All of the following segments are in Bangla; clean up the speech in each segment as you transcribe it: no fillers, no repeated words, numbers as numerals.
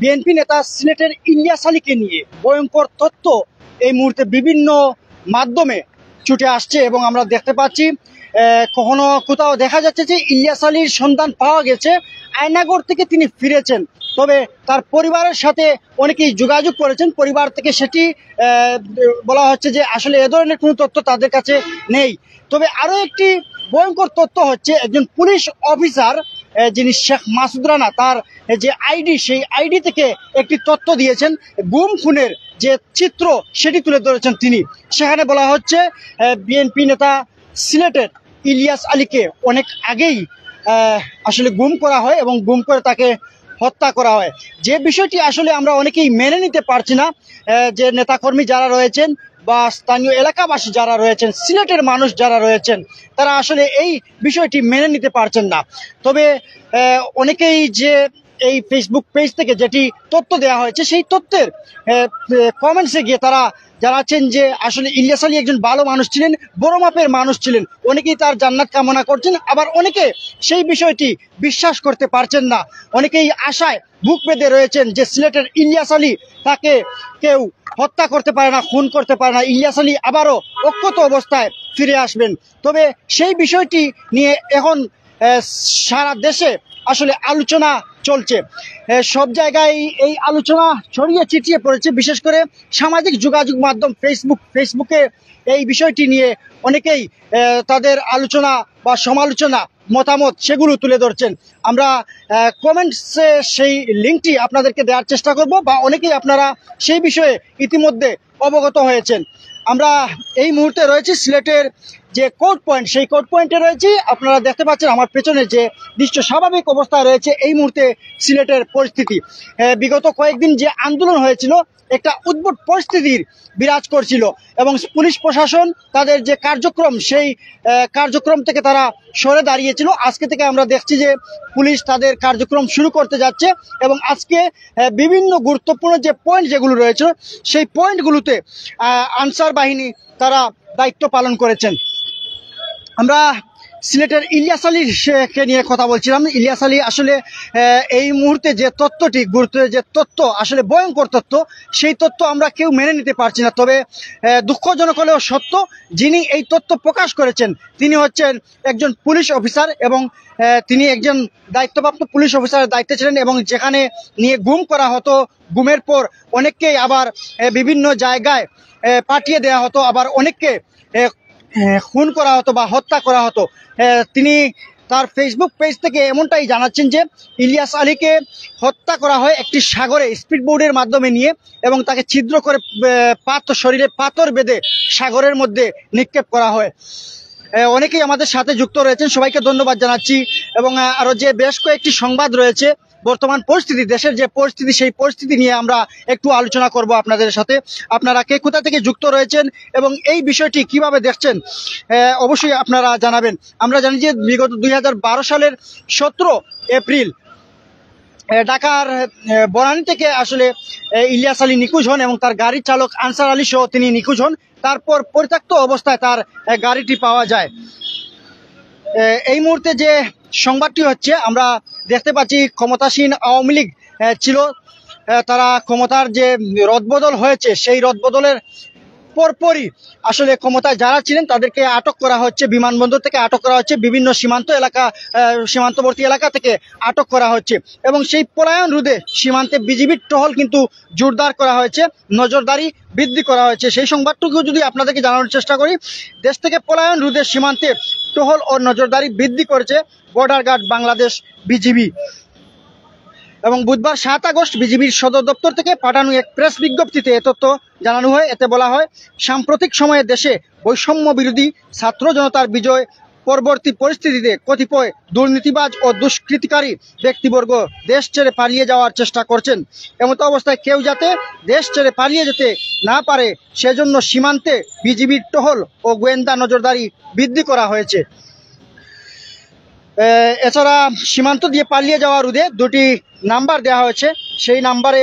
বিএনপি নেতা সিলেটের ইলিয়াস আলীকে নিয়ে ভয়ঙ্কর তথ্য এই মুহূর্তে বিভিন্ন মাধ্যমে ছুটে আসছে এবং আমরা দেখতে পাচ্ছি কখনো কোথাও দেখা যাচ্ছে যে ইলিয়াস আলীর সন্ধান পাওয়া গেছে, আয়নাগর থেকে তিনি ফিরেছেন, তবে তার পরিবারের সাথে অনেকেই যোগাযোগ করেছেন। পরিবার থেকে সেটি বলা হচ্ছে যে আসলে এ ধরনের কোনো তথ্য তাদের কাছে নেই। তবে আরও একটি ভয়ঙ্কর তথ্য হচ্ছে একজন পুলিশ অফিসার যিনি শেখ মাসুদ রানা, তার যে আইডি, সেই আইডি থেকে একটি তথ্য দিয়েছেন। গুম খুনের যে চিত্র সেটি তুলে ধরেছেন তিনি। সেখানে বলা হচ্ছে বিএনপি নেতা সিলেটের ইলিয়াস আলীকে অনেক আগেই আসলে গুম করা হয় এবং গুম করে তাকে হত্যা করা হয়। যে বিষয়টি আসলে আমরা অনেকেই মেনে নিতে পারছি না, যে নেতাকর্মী যারা রয়েছেন বা স্থানীয় এলাকাবাসী যারা রয়েছেন, সিলেটের মানুষ যারা রয়েছেন, তারা আসলে এই বিষয়টি মেনে নিতে পারছেন না। তবে অনেকেই যে এই ফেসবুক পেজ থেকে যেটি তথ্য দেওয়া হয়েছে সেই তথ্যের কমেন্টসে গিয়ে তারা জানাচ্ছেন যে আসলে ইলিয়াস আলী একজন ভালো মানুষ ছিলেন, বড় মাপের মানুষ ছিলেন, অনেকেই তার জান্নাত কামনা করছেন। আবার অনেকে সেই বিষয়টি বিশ্বাস করতে পারছেন না, অনেকেই আশায় বুক বেঁধে রয়েছেন যে সিলেটের ইলিয়াস আলী, তাকে কেউ হত্যা করতে পারে না, খুন করতে পারে না, ইলিয়াস আলী আবারও অক্ষত অবস্থায় ফিরে আসবেন। তবে সেই বিষয়টি নিয়ে এখন সারা দেশে আসলে আলোচনা চলছে, সব জায়গায় এই আলোচনা ছড়িয়ে ছিটিয়ে পড়েছে। বিশেষ করে সামাজিক যোগাযোগ মাধ্যম ফেসবুকে এই বিষয়টি নিয়ে অনেকেই তাদের আলোচনা বা সমালোচনা মতামত সেগুলো তুলে ধরছেন। আমরা কমেন্টসে সেই লিঙ্কটি আপনাদেরকে দেওয়ার চেষ্টা করব, বা অনেকেই আপনারা সেই বিষয়ে ইতিমধ্যে অবগত হয়েছেন। আমরা এই মুহূর্তে রয়েছি সিলেটের যে কোর্ট পয়েন্ট, সেই কোর্ট পয়েন্টে রয়েছি। আপনারা দেখতে পাচ্ছেন আমার পেছনে যে দৃশ্য, স্বাভাবিক অবস্থায় রয়েছে এই মুহূর্তে সিলেটের পরিস্থিতি। বিগত কয়েকদিন যে আন্দোলন হয়েছিল, একটা উদ্ভট পরিস্থিতির বিরাজ করছিল এবং পুলিশ প্রশাসন তাদের যে কার্যক্রম, সেই কার্যক্রম থেকে তারা সরে দাঁড়িয়েছিল। আজকে থেকে আমরা দেখছি যে পুলিশ তাদের কার্যক্রম শুরু করতে যাচ্ছে এবং আজকে বিভিন্ন গুরুত্বপূর্ণ যে পয়েন্ট যেগুলো রয়েছে, সেই পয়েন্টগুলোতে আনসার বাহিনী তারা দায়িত্ব পালন করেছেন। আমরা সিলেটের ইলিয়াস আলীকে নিয়ে কথা বলছিলাম। ইলিয়াস আলী আসলে এই মুহূর্তে যে তথ্যটি, গুরুত্বের যে তথ্য, আসলে ভয়ঙ্কর তথ্য, সেই তথ্য আমরা কেউ মেনে নিতে পারছি না। তবে দুঃখজনক হলেও সত্য, যিনি এই তথ্য প্রকাশ করেছেন তিনি হচ্ছেন একজন পুলিশ অফিসার এবং তিনি একজন দায়িত্বপ্রাপ্ত পুলিশ অফিসারের দায়িত্বে ছিলেন এবং যেখানে নিয়ে গুম করা হতো, গুমের পর অনেককেই আবার বিভিন্ন জায়গায় পাঠিয়ে দেওয়া হতো, আবার অনেককে খুন করা হতো বা হত্যা করা হতো। তিনি তার ফেসবুক পেজ থেকে এমনটাই জানাচ্ছেন যে ইলিয়াস আলীকে হত্যা করা হয় একটি সাগরে স্পিড বোর্ডের মাধ্যমে নিয়ে, এবং তাকে ছিদ্র করে শরীরে পাথর বেঁধে সাগরের মধ্যে নিক্ষেপ করা হয়। অনেকেই আমাদের সাথে যুক্ত রয়েছেন, সবাইকে ধন্যবাদ জানাচ্ছি। এবং আরো যে বেশ কয়েকটি সংবাদ রয়েছে, বর্তমান পরিস্থিতি, দেশের যে পরিস্থিতি, সেই পরিস্থিতি নিয়ে আমরা একটু আলোচনা করব আপনাদের সাথে। আপনারা কে কোথা থেকে যুক্ত রয়েছেন এবং এই বিষয়টি কিভাবে দেখছেন অবশ্যই আপনারা জানাবেন। আমরা জানি যে বিগত 2012 সালের 17 এপ্রিল ঢাকার বনানী থেকে আসলে ইলিয়াস আলী নিখোঁজ হন এবং তার গাড়ির চালক আনসার আলী সহ তিনি নিখোঁজ হন। তারপর পরিত্যক্ত অবস্থায় তার গাড়িটি পাওয়া যায়। এই মুহূর্তে যে সংবাদটি হচ্ছে, আমরা দেখতে পাচ্ছি ক্ষমতাসীন আওয়ামী লীগ ছিল, তারা ক্ষমতার যে রদবদল হয়েছে, সেই রদবদলের পরপরই আসলে ক্ষমতায় যারা ছিলেন তাদেরকে আটক করা হচ্ছে, বিমানবন্দর থেকে আটক করা হচ্ছে, বিভিন্ন সীমান্তবর্তী এলাকা থেকে আটক করা হচ্ছে এবং সেই পলায়ন রোধে সীমান্তে বিজিবির টহল কিন্তু জোরদার করা হয়েছে, নজরদারি বৃদ্ধি করা হয়েছে। সেই সংবাদটুকু যদি আপনাদেরকে জানানোর চেষ্টা করি, দেশ থেকে পলায়ন রোধে সীমান্তে টহল ও নজরদারি বৃদ্ধি করেছে বর্ডার গার্ড বাংলাদেশ বিজিবি। এবং বুধবার 7 আগস্ট বিজিবির সদর দপ্তর থেকে পাঠানো এক প্রেস বিজ্ঞপ্তিতে এ তথ্য জানানো হয়। এতে বলা হয়, সাম্প্রতিক সময়ে দেশে বৈষম্য বিরোধী ছাত্র জনতার বিজয় পরবর্তী পরিস্থিতিতে কতিপয় দুর্নীতিবাজ ও দুষ্কৃতিকারী ব্যক্তিবর্গ দেশ ছেড়ে পালিয়ে যাওয়ার চেষ্টা করছেন। এমতো অবস্থায় কেউ যাতে দেশ ছেড়ে পালিয়ে যেতে না পারে সেজন্য সীমান্তে বিজিবির টহল ও গোয়েন্দা নজরদারি বৃদ্ধি করা হয়েছে। এছাড়া সীমান্ত দিয়ে পালিয়ে যাওয়া রোধে 2টি নাম্বার দেওয়া হয়েছে, সেই নাম্বারে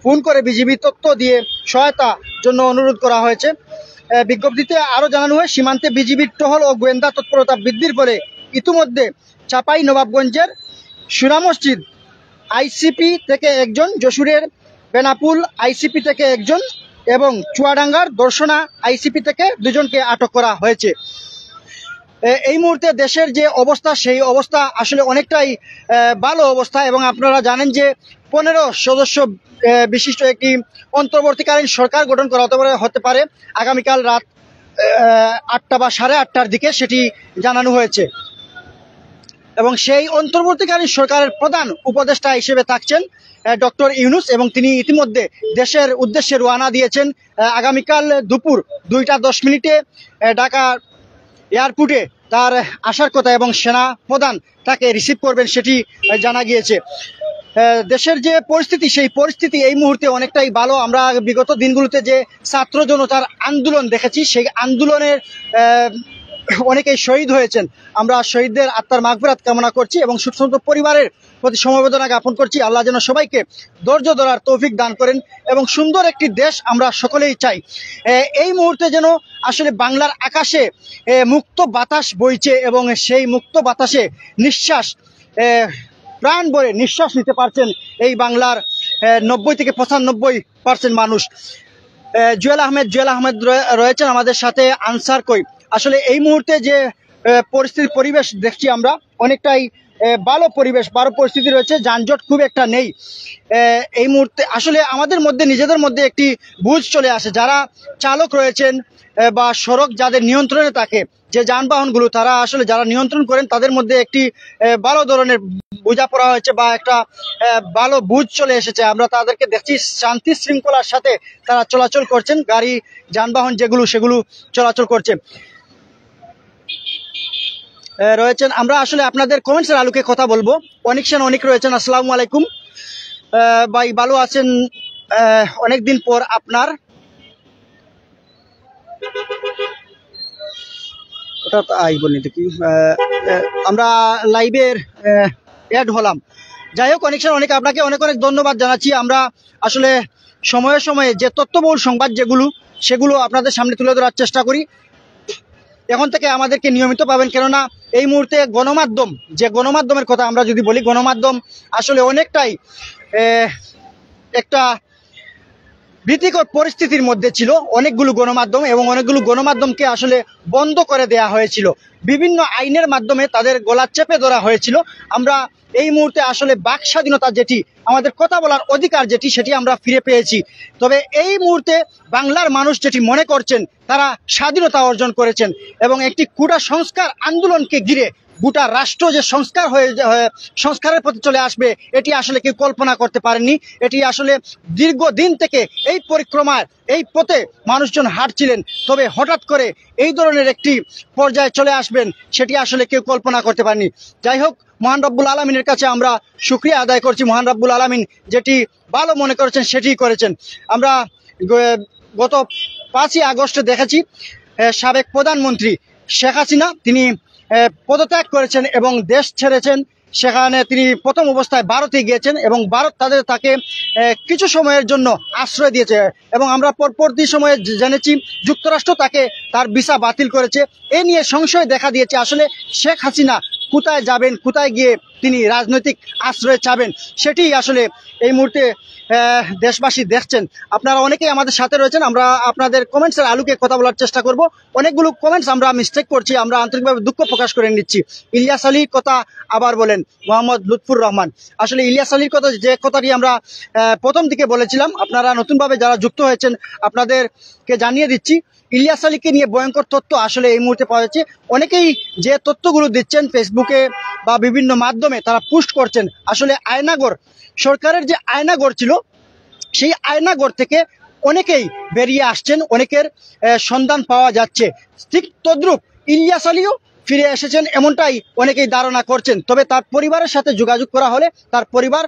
ফোন করে বিজিবি তথ্য দিয়ে সহায়তার জন্য অনুরোধ করা হয়েছে। বিজ্ঞপ্তিতে আরও জানানো হয়, সীমান্তে বিজিবির টহল ও গোয়েন্দা তৎপরতা বৃদ্ধির ফলে ইতিমধ্যে চাঁপাই নবাবগঞ্জের সুরা মসজিদ আইসিপি থেকে একজন, যশোরের বেনাপুল আইসিপি থেকে একজন এবং চুয়াডাঙ্গার দর্শনা আইসিপি থেকে দুজনকে আটক করা হয়েছে। এই মুহূর্তে দেশের যে অবস্থা, সেই অবস্থা আসলে অনেকটাই ভালো অবস্থা। এবং আপনারা জানেন যে 15 সদস্য বিশিষ্ট একটি অন্তর্বর্তীকালীন সরকার গঠন করা হতে পারে আগামীকাল রাত 8টা বা 8:30টার দিকে, সেটি জানানো হয়েছে। এবং সেই অন্তর্বর্তীকালীন সরকারের প্রধান উপদেষ্টা হিসেবে থাকছেন ডক্টর ইউনূস, এবং তিনি ইতিমধ্যে দেশের উদ্দেশ্যে রওনা দিয়েছেন। আগামীকাল দুপুর 2:10 ঢাকা এয়ারপোর্টে তার আসার কথা এবং সেনা প্রধান তাকে রিসিভ করবেন, সেটি জানা গিয়েছে। দেশের যে পরিস্থিতি, সেই পরিস্থিতি এই মুহূর্তে অনেকটাই ভালো। আমরা বিগত দিনগুলোতে যে ছাত্র জনতার আন্দোলন দেখেছি, সেই আন্দোলনের অনেকেই শহীদ হয়েছেন। আমরা শহীদদের আত্মার মাগফিরাত কামনা করছি এবং শোকসন্তপ্ত পরিবারের প্রতি সমবেদনা জ্ঞাপন করছি। আল্লাহ যেন সবাইকে ধৈর্য ধরার তৌফিক দান করেন এবং সুন্দর একটি দেশ আমরা সকলেই চাই। এই মুহূর্তে যেন আসলে বাংলার আকাশে মুক্ত বাতাস বইছে এবং সেই মুক্ত বাতাসে নিঃশ্বাস, প্রাণ ভরে নিঃশ্বাস নিতে পারছেন এই বাংলার 90 থেকে 95% মানুষ। জুয়েল আহমেদ রয়েছেন আমাদের সাথে, আনসার কই। আসলে এই মুহূর্তে যে পরিবেশ দেখছি আমরা, অনেকটাই ভালো পরিস্থিতি রয়েছে, যানজট খুব একটা নেই। এই মুহূর্তে আসলে আমাদের মধ্যে নিজেদের মধ্যে একটি বুঝ চলে আসে, যারা চালক রয়েছেন বা সড়ক যাদের নিয়ন্ত্রণে থাকে, যে যানবাহনগুলো তারা আসলে যারা নিয়ন্ত্রণ করেন, তাদের মধ্যে একটি ভালো ধরনের বোঝাপড়া হয়েছে বা একটা ভালো বুঝ চলে এসেছে। আমরা তাদেরকে দেখছি শান্তি শৃঙ্খলার সাথে তারা চলাচল করছেন, গাড়ি যানবাহন যেগুলো সেগুলো চলাচল করছে রয়েছেন। আমরা আসলে আপনাদের কমেন্টসের আলোকে কথা বলবো। অনিক সেন অনিক রয়েছেন, আসসালামু আলাইকুম ভাই, ভালো আছেন? অনেকদিন পর আপনার ওটা বলি দেখি, আমরা লাইভের অ্যাড হলাম। যাই হোক, অনেক অনেক আপনাকে অনেক অনেক ধন্যবাদ জানাচ্ছি। আমরা আসলে সময়ে সময়ে যে তথ্যবহুল সংবাদ সেগুলো আপনাদের সামনে তুলে ধরার চেষ্টা করি। এখন থেকে আমাদেরকে নিয়মিত পাবেন, কেননা এই মুহূর্তে গণমাধ্যমের কথা আমরা যদি বলি, গণমাধ্যম আসলে অনেকটাই একটা ভীতিকর পরিস্থিতির মধ্যে ছিল। অনেকগুলো গণমাধ্যমকে আসলে বন্ধ করে দেয়া হয়েছিল, বিভিন্ন আইনের মাধ্যমে তাদের গলা চেপে ধরা হয়েছিল। আমরা এই মুহূর্তে আসলে বাক স্বাধীনতা যেটি, আমাদের কথা বলার অধিকার যেটি, সেটি আমরা ফিরে পেয়েছি। তবে এই মুহূর্তে বাংলার মানুষ যেটি মনে করছেন, তারা স্বাধীনতা অর্জন করেছেন এবং একটি কোটা সংস্কার আন্দোলনকে ঘিরে গোটা রাষ্ট্র যে সংস্কারের পথে চলে আসবে, এটি আসলে কেউ কল্পনা করতে পারেননি। এটি আসলে দীর্ঘদিন থেকে এই পরিক্রমার এই পথে মানুষজন হাঁটছিলেন, তবে হঠাৎ করে এই ধরনের একটি পর্যায়ে চলে আসবেন, সেটি আসলে কেউ কল্পনা করতে পারেনি। যাই হোক, মহান রব্বুল আলামিনের কাছে আমরা শুকরিয়া আদায় করছি। মহান রব্বুল আলামিন যেটি ভালো মনে করেছেন সেটি করেছেন। আমরা গত 5ই আগস্টে দেখেছি সাবেক প্রধানমন্ত্রী শেখ হাসিনা তিনি পদত্যাগ করেছেন এবং দেশ ছেড়েছেন। সেখানে তিনি প্রথম অবস্থায় ভারতে গিয়েছেন এবং ভারত তাকে কিছু সময়ের জন্য আশ্রয় দিয়েছে এবং আমরা পরবর্তী সময়ে জেনেছি যুক্তরাষ্ট্র তাকে তার ভিসা বাতিল করেছে। এ নিয়ে সংশয় দেখা দিয়েছে, আসলে শেখ হাসিনা কোথায় যাবেন, কোথায় গিয়ে তিনি রাজনৈতিক আশ্রয় চাবেন, সেটি আসলে এই মুহূর্তে দেশবাসী দেখছেন। আপনারা অনেকেই আমাদের সাথে রয়েছেন, আমরা আপনাদের কমেন্টসের আলোকে কথা বলার চেষ্টা করব। অনেকগুলো কমেন্টস আমরা মিস্টেক করছি, আমরা আন্তরিকভাবে দুঃখ প্রকাশ করে নিচ্ছি। ইলিয়াস আলীর কথা আবার বলেন মোহাম্মদ লুৎফুর রহমান। আসলে ইলিয়াস আলীর কথা, যে কথাটি আমরা প্রথম দিকে বলেছিলাম, আপনারা নতুনভাবে যারা যুক্ত হয়েছেন আপনাদেরকে জানিয়ে দিচ্ছি, ইলিয়াস আলীকে নিয়ে ভয়ঙ্কর তথ্য আসলে এই মুহূর্তে পাওয়া যাচ্ছে। অনেকেই যে তথ্যগুলো দিচ্ছেন ফেসবুকে বা বিভিন্ন মাধ্যমে তারা পোস্ট করছেন, আসলে আয়নাগর সরকারের যে আয়নাগর ছিল, সেই আয়নাগর থেকে অনেকেই বেরিয়ে আসছেন, অনেকের সন্ধান পাওয়া যাচ্ছে। ঠিক তদ্রুপ ইলিয়াস আলীও ফিরে এসেছেন, এমনটাই অনেকেই ধারণা করছেন। তবে তার পরিবারের সাথে যোগাযোগ করা হলে তার পরিবার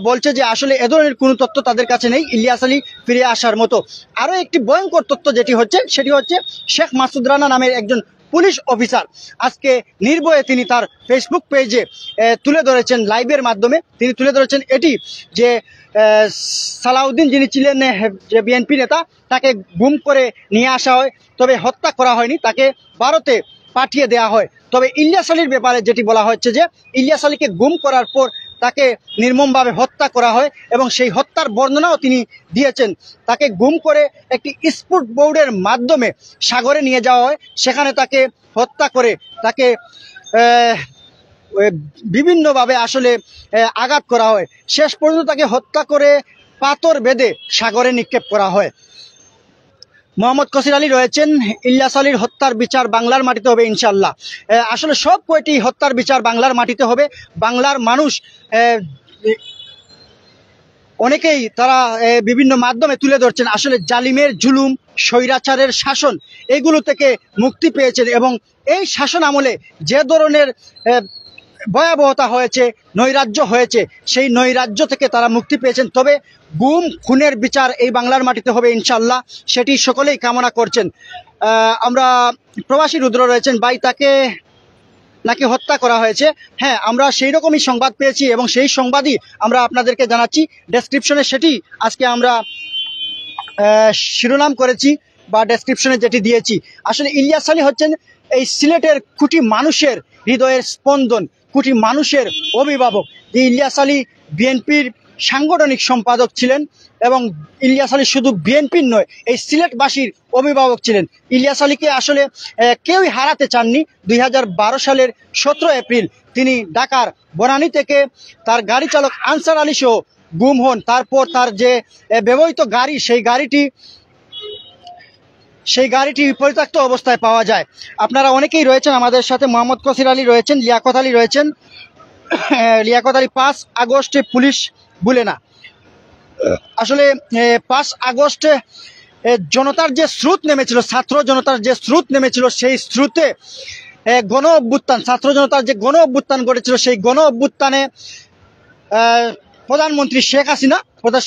বলছে যে আসলে এ ধরনের কোনো তথ্য তাদের কাছে নেই ইলিয়াস আলী ফিরে আসার মতো। আরও একটি ভয়ঙ্কর তথ্য যেটি হচ্ছে, সেটি হচ্ছে শেখ মাসুদ রানা নামের একজন পুলিশ অফিসার আজকে নির্ভয়ে তিনি তার ফেসবুক পেজে তুলে ধরেছেন, লাইভের মাধ্যমে তিনি তুলে ধরেছেন এটি যে সালাউদ্দিন যিনি ছিলেন যে বিএনপি নেতা, তাকে গুম করে নিয়ে আসা হয়, তবে হত্যা করা হয়নি, তাকে ভারতে পাঠিয়ে দেওয়া হয়। তবে ইলিয়াস আলীর ব্যাপারে যেটি বলা হচ্ছে যে ইলিয়াস আলীকে গুম করার পর তাকে নির্মমভাবে হত্যা করা হয় এবং সেই হত্যার বর্ণনাও তিনি দিয়েছেন। তাকে গুম করে একটি স্পিড বোটের মাধ্যমে সাগরে নিয়ে যাওয়া হয়, সেখানে তাকে হত্যা করে তাকে বিভিন্নভাবে আসলে আঘাত করা হয়। শেষ পর্যন্ত তাকে হত্যা করে পাথর বেঁধে সাগরে নিক্ষেপ করা হয়। মোহাম্মদ কসির আলী রয়েছেন। ইলিয়াস আলীর হত্যার বিচার বাংলার মাটিতে হবে ইনশাল্লাহ। আসলে সব কয়টি হত্যার বিচার বাংলার মাটিতে হবে। বাংলার মানুষ অনেকেই তারা বিভিন্ন মাধ্যমে তুলে ধরছেন আসলে জালিমের জুলুম, স্বৈরাচারের শাসন এগুলো থেকে মুক্তি পেয়েছেন এবং এই শাসন আমলে যে ধরনের ভয়াবহতা হয়েছে, নৈরাজ্য হয়েছে, সেই নৈরাজ্য থেকে তারা মুক্তি পেয়েছেন। তবে গুম খুনের বিচার এই বাংলার মাটিতে হবে ইনশাল্লাহ, সেটি সকলেই কামনা করছেন। আমরা প্রবাসী রুদ্র রয়েছেন, ভাই তাকে নাকি হত্যা করা হয়েছে। হ্যাঁ, আমরা সেই রকমই সংবাদ পেয়েছি এবং সেই সংবাদই আমরা আপনাদেরকে জানাচ্ছি। ডেসক্রিপশনে সেটি আজকে আমরা শিরোনাম করেছি বা ডেসক্রিপশনে যেটি দিয়েছি। আসলে ইলিয়াস আলী হচ্ছেন এই সিলেটের কোটি মানুষের হৃদয়ের স্পন্দন, কোটি মানুষের অভিভাবক। ইলিয়াস আলী বিএনপির সাংগঠনিক সম্পাদক ছিলেন এবং ইলিয়াস আলী শুধু বিএনপির নয়, এই সিলেটবাসীর অভিভাবক ছিলেন। ইলিয়াস আলীকে আসলে কেউই হারাতে চাননি। 2012 সালের 17 এপ্রিল তিনি ঢাকার বনানী থেকে তার গাড়ি চালক আনসার আলী সহ গুম হন। তারপর তার যে ব্যবহৃত গাড়ি, সেই গাড়িটি পরিত্যক্ত অবস্থায় পাওয়া যায়। আপনারা অনেকেই রয়েছেন আমাদের সাথে। মোহাম্মদ কসির আলী রয়েছেন, লিয়াকত আলী রয়েছেন। লিয়াকত আলী 5 আগস্টে পুলিশ ভুলে না। আসলে 5 আগস্টে জনতার যে স্রোত নেমেছিল, ছাত্র জনতার যে স্রোত নেমেছিল, সেই স্রোতে গণ অভ্যুত্থান, ছাত্র জনতার যে গণ অভ্যুত্থান ঘটেছিল, সেই গণ অভ্যুত্থানে প্রধানমন্ত্রী শেখ হাসিনা,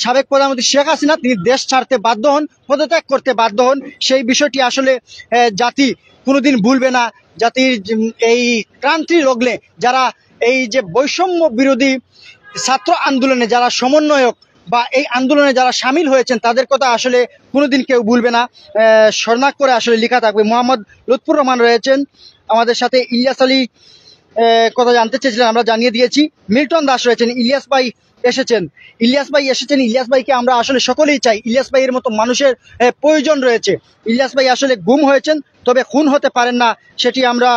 সাবেক প্রধানমন্ত্রী শেখ হাসিনা তিনি দেশ ছাড়তে বাধ্য হন, পদত্যাগ করতে বাধ্য হন। সেই বিষয়টি আসলে জাতি কোনোদিন ভুলবে না। জাতির এই ক্রান্তি লগ্নে যারা এই যে বৈষম্য বিরোধী ছাত্র আন্দোলনে যারা সমন্বয়ক বা এই আন্দোলনে যারা সামিল হয়েছেন, তাদের কথা আসলে কোনোদিন কেউ ভুলবে না, স্বর্ণাক করে আসলে লেখা থাকবে। মোহাম্মদ লুৎফুর রহমান রয়েছেন আমাদের সাথে। ইলিয়াস আলী কথা জানতে চেয়েছিলেন, আমরা জানিয়ে দিয়েছি। মিল্টন দাস রয়েছেন। ইলিয়াস ভাই এসেছেন। ইলিয়াস ভাইকে আমরা আসলে সকলেই চাই। ইলিয়াস ভাইয়ের মতো মানুষের প্রয়োজন রয়েছে। ইলিয়াস ভাই আসলে গুম হয়েছেন, তবে খুন হতে পারেন না, সেটি আমরা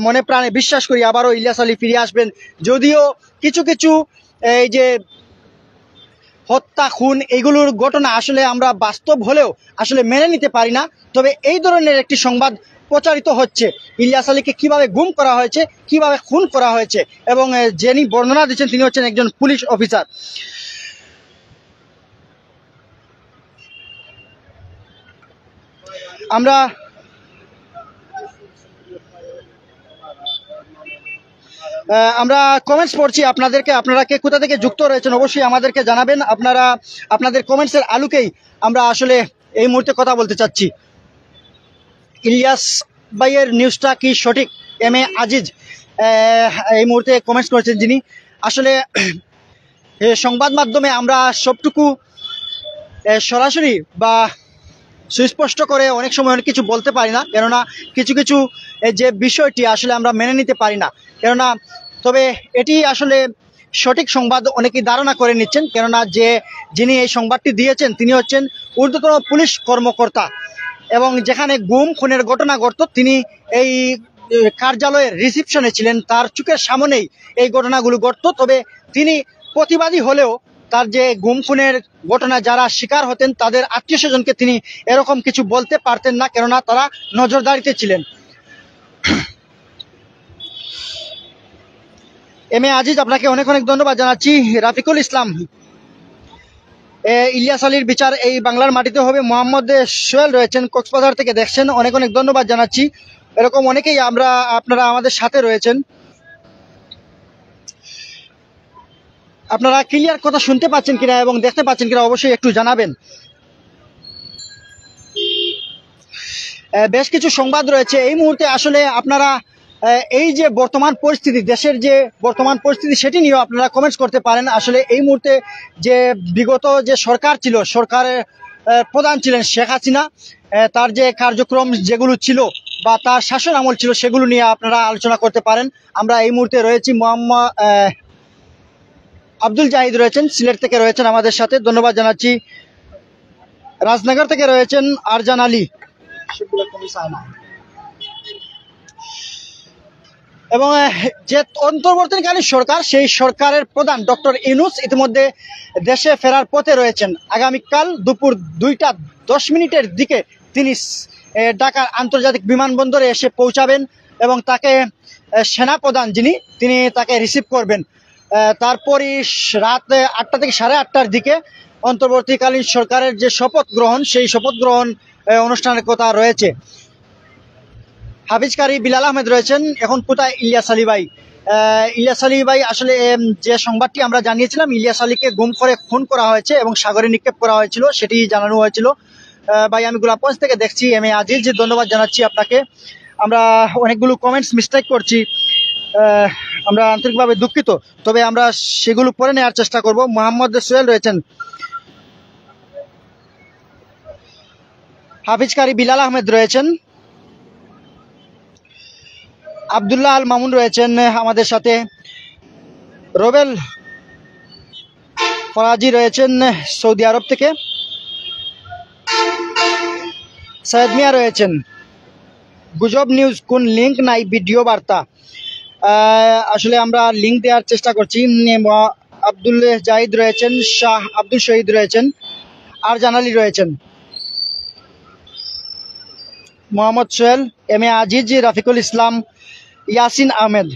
মনে প্রাণে বিশ্বাস করি। আবারও ইলিয়াস আলী ফিরে আসবেন। যদিও কিছু কিছু এই যে হত্যা, খুন এগুলোর ঘটনা আসলে আমরা বাস্তব হলেও আসলে মেনে নিতে পারি না। তবে এই ধরনের একটি সংবাদ প্রচারিত হচ্ছে, ইলিয়াস আলীকে কিভাবে গুম করা হয়েছে, কিভাবে খুন করা হয়েছে, এবং যিনি বর্ণনা দিচ্ছেন তিনি হচ্ছেন একজন পুলিশ অফিসার। আমরা কমেন্টস পড়ছি আপনাদেরকে। আপনারা কে কোথা থেকে যুক্ত রয়েছেন অবশ্যই আমাদেরকে জানাবেন। আপনাদের কমেন্টসের আলোকেই আমরা আসলে এই মুহূর্তে কথা বলতে চাচ্ছি। ইলিয়াস ভাইয়ের নিউজটা কি সঠিক? এম এ আজিজ এই মুহূর্তে কমেন্টস করেছেন, যিনি আসলে সংবাদ মাধ্যমে আমরা সবটুকু সরাসরি বা সুস্পষ্ট করে অনেক সময় অনেক কিছু বলতে পারি না, কেননা কিছু কিছু যে বিষয়টি আসলে আমরা মেনে নিতে পারি না। কেননা তবে এটি আসলে সঠিক সংবাদ অনেকেই ধারণা করে নিচ্ছেন, কেননা যিনি এই সংবাদটি দিয়েছেন তিনি হচ্ছেন ঊর্ধ্বতন পুলিশ কর্মকর্তা এবং যেখানে গুম খুনের ঘটনা ঘটত তিনি এই কার্যালয়ের রিসিপশনে ছিলেন, তার চোখের সামনেই এই ঘটনাগুলো ঘটত। তবে তিনি প্রতিবাদী হলেও তার যে গুম খুনের ঘটনা যারা শিকার হতেন তাদের আত্মীয় স্বজনকে তিনি এরকম কিছু বলতে পারতেন না, কেননা তারা নজরদারিতে ছিলেন। এম এ আজিজ আপনাকে অনেক অনেক ধন্যবাদ জানাচ্ছি। রাফিকুল ইসলাম, ইলিয়াস আলীর বিচার এই বাংলার মাটিতে হবে। মোহাম্মদ সোহেল রয়েছেন, কক্সবাজার থেকে দেখছেন, অনেক অনেক ধন্যবাদ জানাচ্ছি। এরকম অনেকেই আপনারা আমাদের সাথে রয়েছেন। আপনারা ক্লিয়ার কথা শুনতে পাচ্ছেন কিনা এবং দেখতে পাচ্ছেন কিনা অবশ্যই একটু জানাবেন। বেশ কিছু সংবাদ রয়েছে এই মুহূর্তে। আসলে আপনারা এই যে বর্তমান পরিস্থিতি, দেশের যে বর্তমান পরিস্থিতি, সেটি নিয়েও আপনারা কমেন্টস করতে পারেন। আসলে এই মুহূর্তে যে বিগত যে সরকার ছিল, সরকারের প্রধান ছিলেন শেখ হাসিনা, তার যে কার্যক্রম যেগুলো ছিল বা তার শাসন আমল ছিল, সেগুলো নিয়ে আপনারা আলোচনা করতে পারেন। আমরা এই মুহূর্তে রয়েছি আব্দুল জাহিদ রয়েছেন, সিলেট থেকে রয়েছেন আমাদের সাথে, ধন্যবাদ জানাচ্ছি। রাজনগর থেকে রয়েছেন আরজান আলী এবং যে অন্তর্বর্তীকালীন সরকার, সেই সরকারের প্রধান ডক্টর ইউনূস ইতিমধ্যে দেশে ফেরার পথে রয়েছেন। আগামীকাল দুপুর 2টা 10 মিনিটের দিকে তিনি ঢাকার আন্তর্জাতিক বিমানবন্দরে এসে পৌঁছাবেন এবং তাকে সেনাপ্রধান তিনি তাকে রিসিভ করবেন। তারপরই রাত 8টা থেকে 8:30টার দিকে অন্তর্বর্তীকালীন সরকারের যে শপথ গ্রহণ, সেই শপথ গ্রহণ অনুষ্ঠানের কথা রয়েছে। হাফিজ কারি বিলাল আহমেদ রয়েছেন। এখন কোথায় ইলিয়াস আলী ভাই? ইলিয়াস আলী ভাই, আসলে যে সংবাদটি আমরা জানিয়েছিলাম, ইলিয়াস আলীকে গুম করে খুন করা হয়েছে এবং সাগরে নিক্ষেপ করা হয়েছিল, সেটি জানানো হয়েছিল। ভাই, আমি গোলাপগঞ্জ থেকে দেখছি, এম এ আজিজ, ধন্যবাদ জানাচ্ছি আপনাকে। আমরা অনেকগুলো কমেন্টস মিস্টেক করছি, আমরা আন্তরিকভাবে দুঃখিত, তবে আমরা সেগুলো পরে নেওয়ার চেষ্টা করব। মোহাম্মদ সোহেল রয়েছেন, হাফিজ কারি বিলাল আহমেদ রয়েছেন, আব্দুল্লাহ আল মামুন রয়েছেন আমাদের সাথে, রোবেল ফরাজি রয়েছেন সৌদি আরব থেকে, সৈয়দ মিয়া রয়েছেন। গুজব নিউজ, কোন লিঙ্ক নাই ভিডিও বার্তা? আসলে আমরা লিঙ্ক দেওয়ার চেষ্টা করছি। আব্দুল জাহিদ রয়েছেন, শাহ আব্দুল শহীদ রয়েছেন, আরজান আলী রয়েছেন, মোহাম্মদ সোহেল, এম এ আজিজ, রাফিকুল ইসলাম, ইয়াসিন আহমেদ।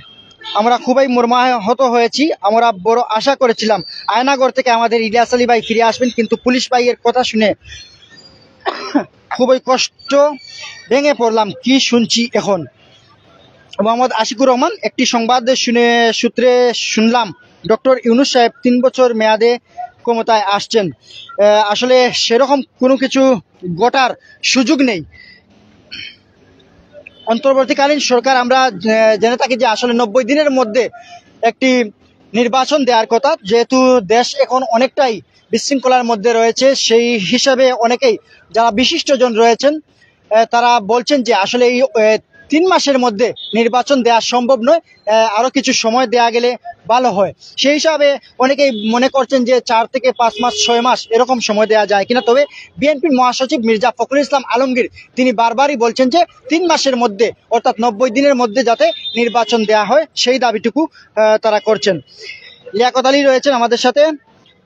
আমরা খুবই মর্মাহত হয়েছি। আমরা বড় আশা করেছিলাম আয়নাগর থেকে আমাদের ইলিয়াস আলী ভাই ফিরে আসবেন, কিন্তু পুলিশ ভাইয়ের কথা শুনে খুবই কষ্ট ভেঙে পড়লাম। কি শুনছি এখন? মোহাম্মদ আশিকুর রহমান, একটি সংবাদ সূত্রে শুনলাম ডক্টর ইউনূস সাহেব 3 বছর মেয়াদে ক্ষমতায় আসছেন। আসলে সেরকম কোনো কিছু ঘটার সুযোগ নেই। অন্তর্বর্তীকালীন সরকার, আমরা জেনে থাকি যে আসলে 90 দিনের মধ্যে একটি নির্বাচন দেওয়ার কথা। যেহেতু দেশ এখন অনেকটাই বিশৃঙ্খলার মধ্যে রয়েছে, সেই হিসাবে অনেকেই যারা বিশিষ্টজন রয়েছেন তারা বলছেন যে আসলে এই 3 মাসের মধ্যে নির্বাচন দেওয়া সম্ভব নয়, আরো কিছু সময় দেওয়া গেলে ভালো হয়। সেই হিসাবে অনেকেই মনে করছেন যে 4 থেকে 5 মাস, 6 মাস এরকম সময় দেওয়া যায় কিনা। তবে বিএনপির মহাসচিব মির্জা ফখরুল ইসলাম আলমগীর তিনি বারবারই বলছেন যে 3 মাসের মধ্যে, অর্থাৎ 90 দিনের মধ্যে যাতে নির্বাচন দেওয়া হয়, সেই দাবিটুকু তারা করছেন। লিয়াকত আলী রয়েছেন আমাদের সাথে।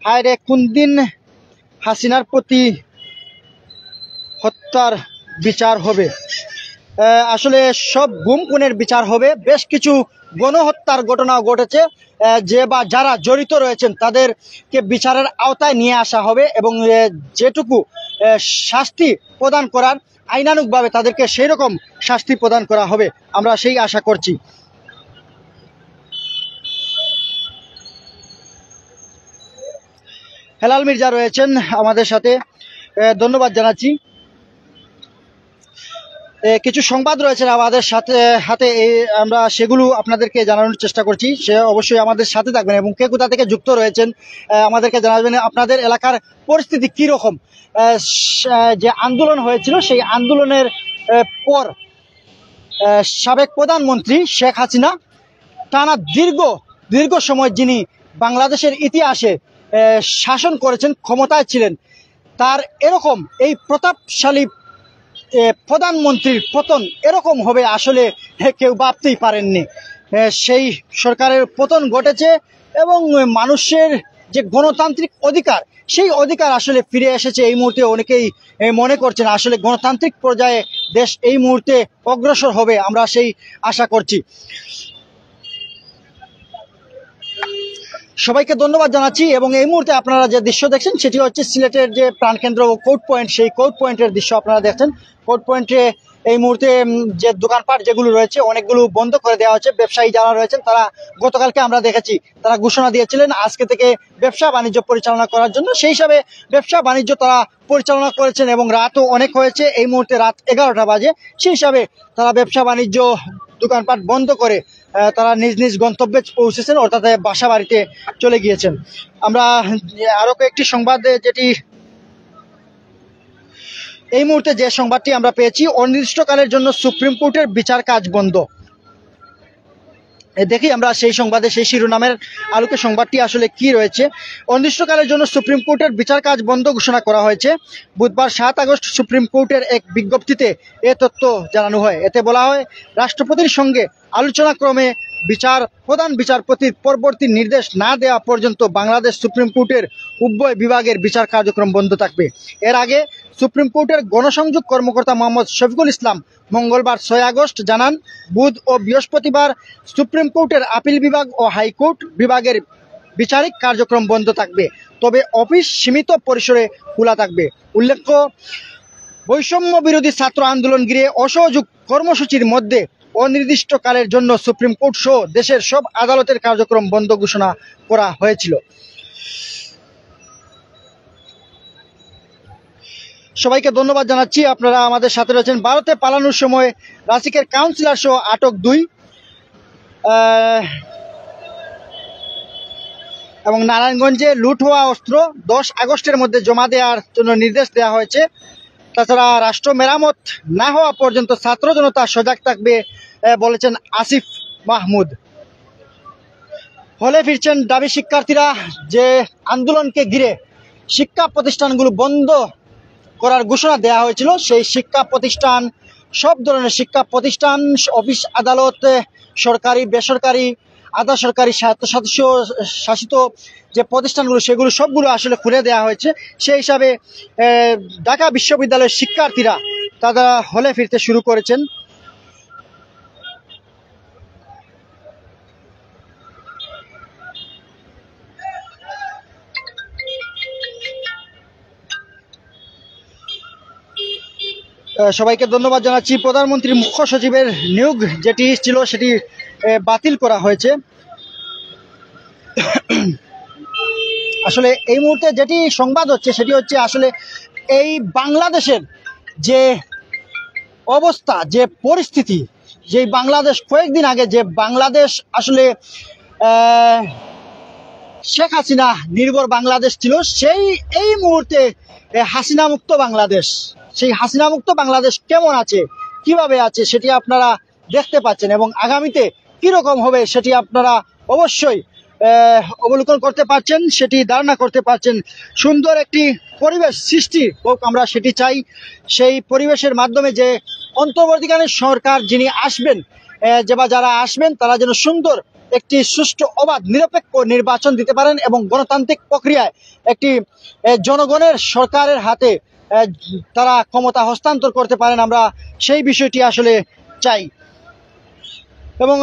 হায় রে, কোন দিন হাসিনার প্রতি হত্যার বিচার হবে? আসলে সব গুম খুনের বিচার হবে। বেশ কিছু গণহত্যার ঘটনা ঘটেছে, যে বা যারা জড়িত রয়েছেন তাদেরকে বিচারের আওতায় নিয়ে আসা হবে এবং যেটুকু শাস্তি প্রদান করার আইনানুগভাবে তাদেরকে সেই রকম শাস্তি প্রদান করা হবে, আমরা সেই আশা করছি। হেলাল মির্জা রয়েছেন আমাদের সাথে, ধন্যবাদ জানাচ্ছি। কিছু সংবাদ রয়েছে আমাদের সাথে হাতে, আমরা সেগুলো আপনাদেরকে জানানোর চেষ্টা করছি। সে অবশ্যই আমাদের সাথে থাকবেন এবং কে কোথা থেকে যুক্ত রয়েছেন আমাদেরকে জানাবেন। আপনাদের এলাকার পরিস্থিতি কি রকম? যে আন্দোলন হয়েছিল, সেই আন্দোলনের পর সাবেক প্রধানমন্ত্রী শেখ হাসিনা টানা দীর্ঘ সময় যিনি বাংলাদেশের ইতিহাসে শাসন করেছেন, ক্ষমতায় ছিলেন, তার এরকম এই প্রতাপশালী প্রধানমন্ত্রীর পতন এরকম হবে আসলে কেউ ভাবতেই পারেননি। সেই সরকারের পতন ঘটেছে এবং মানুষের যে গণতান্ত্রিক অধিকার, সেই অধিকার আসলে ফিরে এসেছে। এই মুহূর্তে অনেকেই মনে করছেন আসলে গণতান্ত্রিক পর্যায়ে দেশ এই মুহূর্তে অগ্রসর হবে, আমরা সেই আশা করছি। সবাইকে ধন্যবাদ জানাচ্ছি এবং এই মুহূর্তে আপনারা যে দৃশ্য দেখছেন সেটি হচ্ছে সিলেটের যে প্রাণকেন্দ্র কোর্ট পয়েন্ট, সেই কোর্ট পয়েন্টের দৃশ্য আপনারা দেখছেন। কোর্ট পয়েন্টে এই মুহূর্তে যে দোকানপাট যেগুলো রয়েছে অনেকগুলো বন্ধ করে দেওয়া হচ্ছে। ব্যবসায়ী যারা রয়েছেন তারা গতকালকে আমরা দেখেছি তারা ঘোষণা দিয়েছিলেন আজকে থেকে ব্যবসা বাণিজ্য পরিচালনা করার জন্য, সেই হিসাবে ব্যবসা বাণিজ্য তারা পরিচালনা করেছেন এবং রাতও অনেক হয়েছে, এই মুহূর্তে রাত 11টা বাজে। সেই হিসাবে তারা ব্যবসা বাণিজ্য দোকানপাট বন্ধ করে তারা নিজ নিজ গন্তব্যে পৌঁছেছেন, অর্থাৎ বাসা বাড়িতে চলে গিয়েছেন। আমরা আরো কয়েকটি সংবাদ, যেটি এই মুহূর্তে যে সংবাদটি আমরা পেয়েছি, অনির্দিষ্টকালের জন্য সুপ্রিম কোর্টের বিচার কাজ বন্ধ। দেখি আমরা সেই সংবাদে সেই শিরোনামের আলোকে সংবাদটি আসলে কি রয়েছে। অনির্দিষ্টকালের জন্য সুপ্রিম কোর্টের বিচার কাজ বন্ধ ঘোষণা করা হয়েছে। বুধবার 7 আগস্ট সুপ্রিম কোর্টের এক বিজ্ঞপ্তিতে এ তথ্য জানানো হয়। এতে বলা হয়, রাষ্ট্রপতির সঙ্গে আলোচনাক্রমে প্রধান বিচারপতির পরবর্তী নির্দেশ না দেওয়া পর্যন্ত বাংলাদেশ সুপ্রিম কোর্টের উভয় বিভাগের বিচার কার্যক্রম বন্ধ থাকবে। এর আগে সুপ্রিম কোর্টের গণসংযোগ কর্মকর্তা মোহাম্মদ শফিকুল ইসলাম মঙ্গলবার 6 আগস্ট জানান, বুধ ও বৃহস্পতিবার সুপ্রিম কোর্টের আপিল বিভাগ ও হাইকোর্ট বিভাগের বিচারিক কার্যক্রম বন্ধ থাকবে, তবে অফিস সীমিত পরিসরে খোলা থাকবে। উল্লেখ্য, বৈষম্য বিরোধী ছাত্র আন্দোলন ঘিরে অসহযোগ কর্মসূচির মধ্যে অনির্দিষ্টকালের জন্য সুপ্রিম কোর্ট সহ দেশের সব আদালতের কার্যক্রম বন্ধ ঘোষণা করা হয়েছিল। সবাইকে ধন্যবাদ জানাচ্ছি, আপনারা আমাদের সাথে রয়েছেন। ভারতে পালানোর সময় রাসিকের কাউন্সিলর সহ আটক 2 এবং নারায়ণগঞ্জে লুট হওয়া অস্ত্র 10 আগস্টের মধ্যে জমা দেওয়ার জন্য নির্দেশ দেওয়া হয়েছে। তাছাড়া রাষ্ট্র মেরামত না হওয়া পর্যন্ত ছাত্র জনতা সজাগ থাকবে বলেছেন আসিফ মাহমুদ। হলে ফিরছেন দাবি শিক্ষার্থীরা। যে আন্দোলনকে ঘিরে শিক্ষা প্রতিষ্ঠানগুলো বন্ধ করার ঘোষণা দেওয়া হয়েছিল, সেই শিক্ষা প্রতিষ্ঠান, সব ধরনের শিক্ষা প্রতিষ্ঠান, অফিস আদালত, সরকারি বেসরকারি আধা সরকারি স্বায়ত্তশাসিত শাসিত যে প্রতিষ্ঠানগুলো সেগুলো সবগুলো আসলে খুলে দেওয়া হয়েছে। সেই হিসাবে ঢাকা বিশ্ববিদ্যালয়ের শিক্ষার্থীরা তারা হলে ফিরতে শুরু করেছেন। সবাইকে ধন্যবাদ জানাচ্ছি। প্রধানমন্ত্রী মুখ্য সচিবের নিয়োগ যেটি ছিল সেটি বাতিল করা হয়েছে। আসলে এই মুহূর্তে যেটি সংবাদ হচ্ছে সেটি হচ্ছে আসলে এই বাংলাদেশের যে অবস্থা, যে পরিস্থিতি, যে বাংলাদেশ কয়েকদিন আগে যে বাংলাদেশ আসলে শেখ হাসিনা নির্ভর বাংলাদেশ ছিল, সেই এই মুহূর্তে হাসিনা মুক্ত বাংলাদেশ, সেই হাসিনা মুক্ত বাংলাদেশ কেমন আছে, কিভাবে আছে সেটি আপনারা দেখতে পাচ্ছেন এবং আগামীতে কিরকম হবে সেটি আপনারা অবশ্যই অবলোকন করতে পারছেন, সেটি ধারণা করতে পারছেন। সুন্দর একটি পরিবেশ সৃষ্টি হোক, আমরা সেটি চাই। সেই পরিবেশের মাধ্যমে যে অন্তর্বর্তীকালীন সরকার যিনি আসবেন, যারা আসবেন তারা যেন সুন্দর একটি সুষ্ঠু অবাধ নিরপেক্ষ নির্বাচন দিতে পারেন এবং গণতান্ত্রিক প্রক্রিয়ায় একটি জনগণের সরকারের হাতে তারা ক্ষমতা হস্তান্তর করতে পারেন, আমরা সেই বিষয়টি আসলে চাই। এবং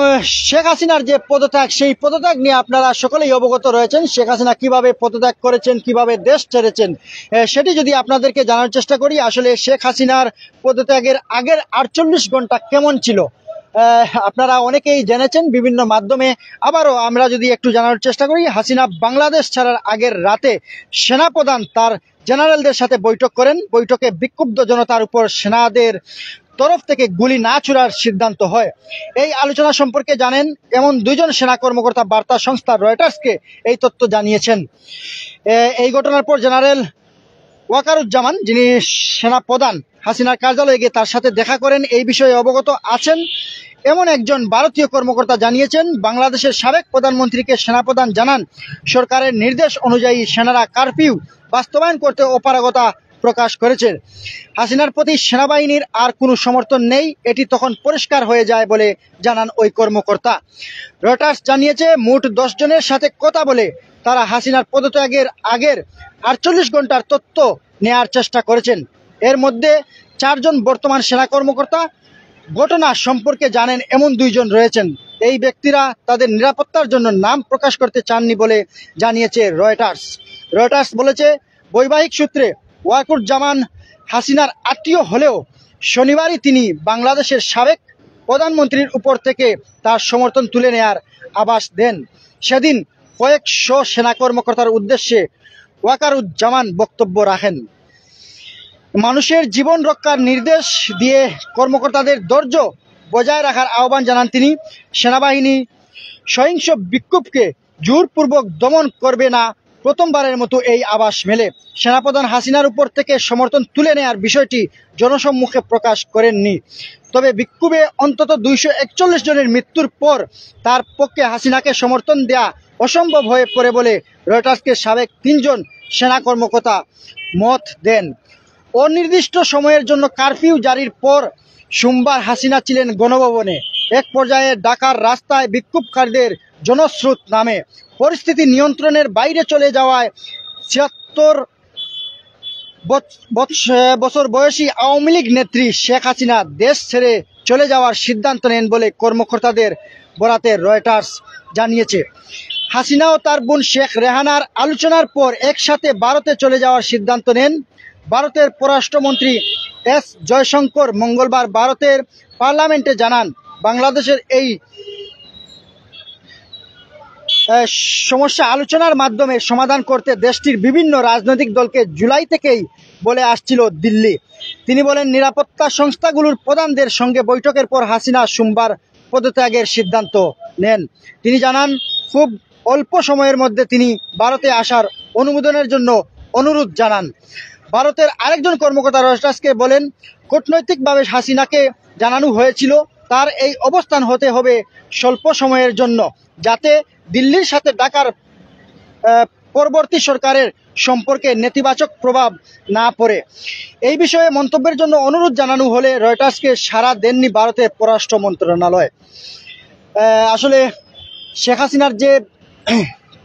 শেখ হাসিনার যে পদত্যাগ, সেই পদত্যাগ নিয়ে আপনারা সকলেই অবগত রয়েছেন। শেখ হাসিনা কিভাবে পদত্যাগ করেছেন, কিভাবে দেশ ছেড়েছেন, সেটি যদি আপনাদেরকে জানার চেষ্টা করি, আসলে শেখ হাসিনার পদত্যাগের আগের 48 ঘন্টা কেমন ছিল আপনারা অনেকেই জেনেছেন বিভিন্ন মাধ্যমে। আবারও আমরা যদি একটু জানার চেষ্টা করি, হাসিনা বাংলাদেশ ছাড়ার আগের রাতে সেনাপ্রধান তার জেনারেলদের সাথে বৈঠক করেন। বৈঠকে বিক্ষুব্ধ জনতার উপর সেনাদের তরফ থেকে গুলি না ছোড়ার সিদ্ধান্ত হয়। এই আলোচনা সম্পর্কে জানেন এমন 2 জন সেনা কর্মকর্তা বার্তা সংস্থা রয়টার্সকে এই তথ্য জানিয়েছেন। এই ঘটনার পর জেনারেল ওয়াকারুজ্জামান, যিনি সেনা প্রধান, হাসিনার কার্যালয়ে গিয়ে তার সাথে দেখা করেন। এই বিষয়ে অবগত আছেন এমন একজন ভারতীয় কর্মকর্তা জানিয়েছেন, বাংলাদেশের সাবেক প্রধানমন্ত্রীকে সেনাপ্রধান জানান, সরকারের নির্দেশ অনুযায়ী সেনারা কারফিউ বাস্তবায়ন করতে অপারগতা প্রকাশ করেছে। হাসিনার প্রতি সেনাবাহিনীর আর কোনো সমর্থন নেই, এটি তখন পরিষ্কার হয়ে যায় বলে জানান ওই কর্মকর্তা। রয়টার্স জানিয়েছে, মোট 10 জনের সাথে কথা বলে তারা হাসিনার পদত্যাগের আগের 48 ঘন্টার তথ্য নেয়ার চেষ্টা করেছেন। এর মধ্যে 4 জন বর্তমান সেনা কর্মকর্তা ঘটনা সম্পর্কে জানেন এমন 2 জন রয়েছেন। এই ব্যক্তিরা তাদের নিরাপত্তার জন্য নাম প্রকাশ করতে চাননি বলে জানিয়েছে রয়টার্স। রয়টার্স বলেছে, বৈবাহিক সূত্রে ওয়াকুরুজ্জামান হাসিনার আত্মীয় হলেও শনিবারই তিনি বাংলাদেশের সাবেক প্রধানমন্ত্রীর উপর থেকে তার সমর্থন তুলে নেয়ার আভাস দেন। সেদিন কয়েকশো সেনা কর্মকর্তার উদ্দেশ্যে ওয়াকারুজ্জামান বক্তব্য রাখেন। মানুষের জীবন রক্ষার নির্দেশ দিয়ে কর্মকর্তাদের ধৈর্য বজায় রাখার আহ্বান জানান তিনি। সেনাবাহিনী সহিংস বিক্ষোভকে জোরপূর্বক দমন করবে না প্রথমবারের মতো এই আভাস মেলে। সেনাপ্রধান হাসিনার উপর থেকে সমর্থন তুলে নেয়ার বিষয়টি জনসম্মুখে প্রকাশ করেননি। তবে বিক্ষোভে অন্তত 241 জনের মৃত্যুর পর তার পক্ষে হাসিনাকে সমর্থন দেয়া অসম্ভব হয়ে পড়ে বলে রয়টার্সকে সাবেক 3 জন সেনা কর্মকর্তা মত দেন। অনির্দিষ্ট সময়ের জন্য কারফিউ জারির পর সোমবার হাসিনা ছিলেন গণভবনে। এক পর্যায়ে ঢাকার রাস্তায় বিক্ষোভকারীদের জনস্রোত নামে। পরিস্থিতি নিয়ন্ত্রণের বাইরে চলে যাওয়ায় 76 বছর বয়সী আওয়ামী লীগ নেত্রী শেখ হাসিনা দেশ ছেড়ে চলে যাওয়ার সিদ্ধান্ত নেন বলে কর্মকর্তাদের বরাতে রয়টার্স জানিয়েছে। হাসিনা ও তার বোন শেখ রেহানার আলোচনার পর একসাথে ভারতে চলে যাওয়ার সিদ্ধান্ত নেন। ভারতের পররাষ্ট্রমন্ত্রী এস জয়শঙ্কর মঙ্গলবার ভারতের পার্লামেন্টে জানান, বাংলাদেশের এই সমস্যা আলোচনার মাধ্যমে সমাধান করতে দেশটির বিভিন্ন রাজনৈতিক দলকে জুলাই থেকেই বলে আসছিল দিল্লি। তিনি বলেন, নিরাপত্তা সংস্থাগুলোর প্রধানদের সঙ্গে বৈঠকের পর হাসিনা সোমবার পদত্যাগের সিদ্ধান্ত নেন। তিনি জানান, খুব অল্প সময়ের মধ্যে তিনি ভারতে আসার অনুমোদনের জন্য অনুরোধ জানান। ভারতের আরেকজন কর্মকর্তা রয়টার্সকে বলেন, কূটনৈতিকভাবে হাসিনাকে জানানো হয়েছিল তার এই অবস্থান হতে হবে স্বল্প সময়ের জন্য, যাতে দিল্লির সাথে ঢাকার পরবর্তী সরকারের সম্পর্কে নেতিবাচক প্রভাব না পড়ে। এই বিষয়ে মন্তব্যের জন্য অনুরোধ জানানো হলে রয়টার্সকে সাড়া দেননি ভারতের পররাষ্ট্র মন্ত্রণালয়। আসলে শেখ হাসিনার যে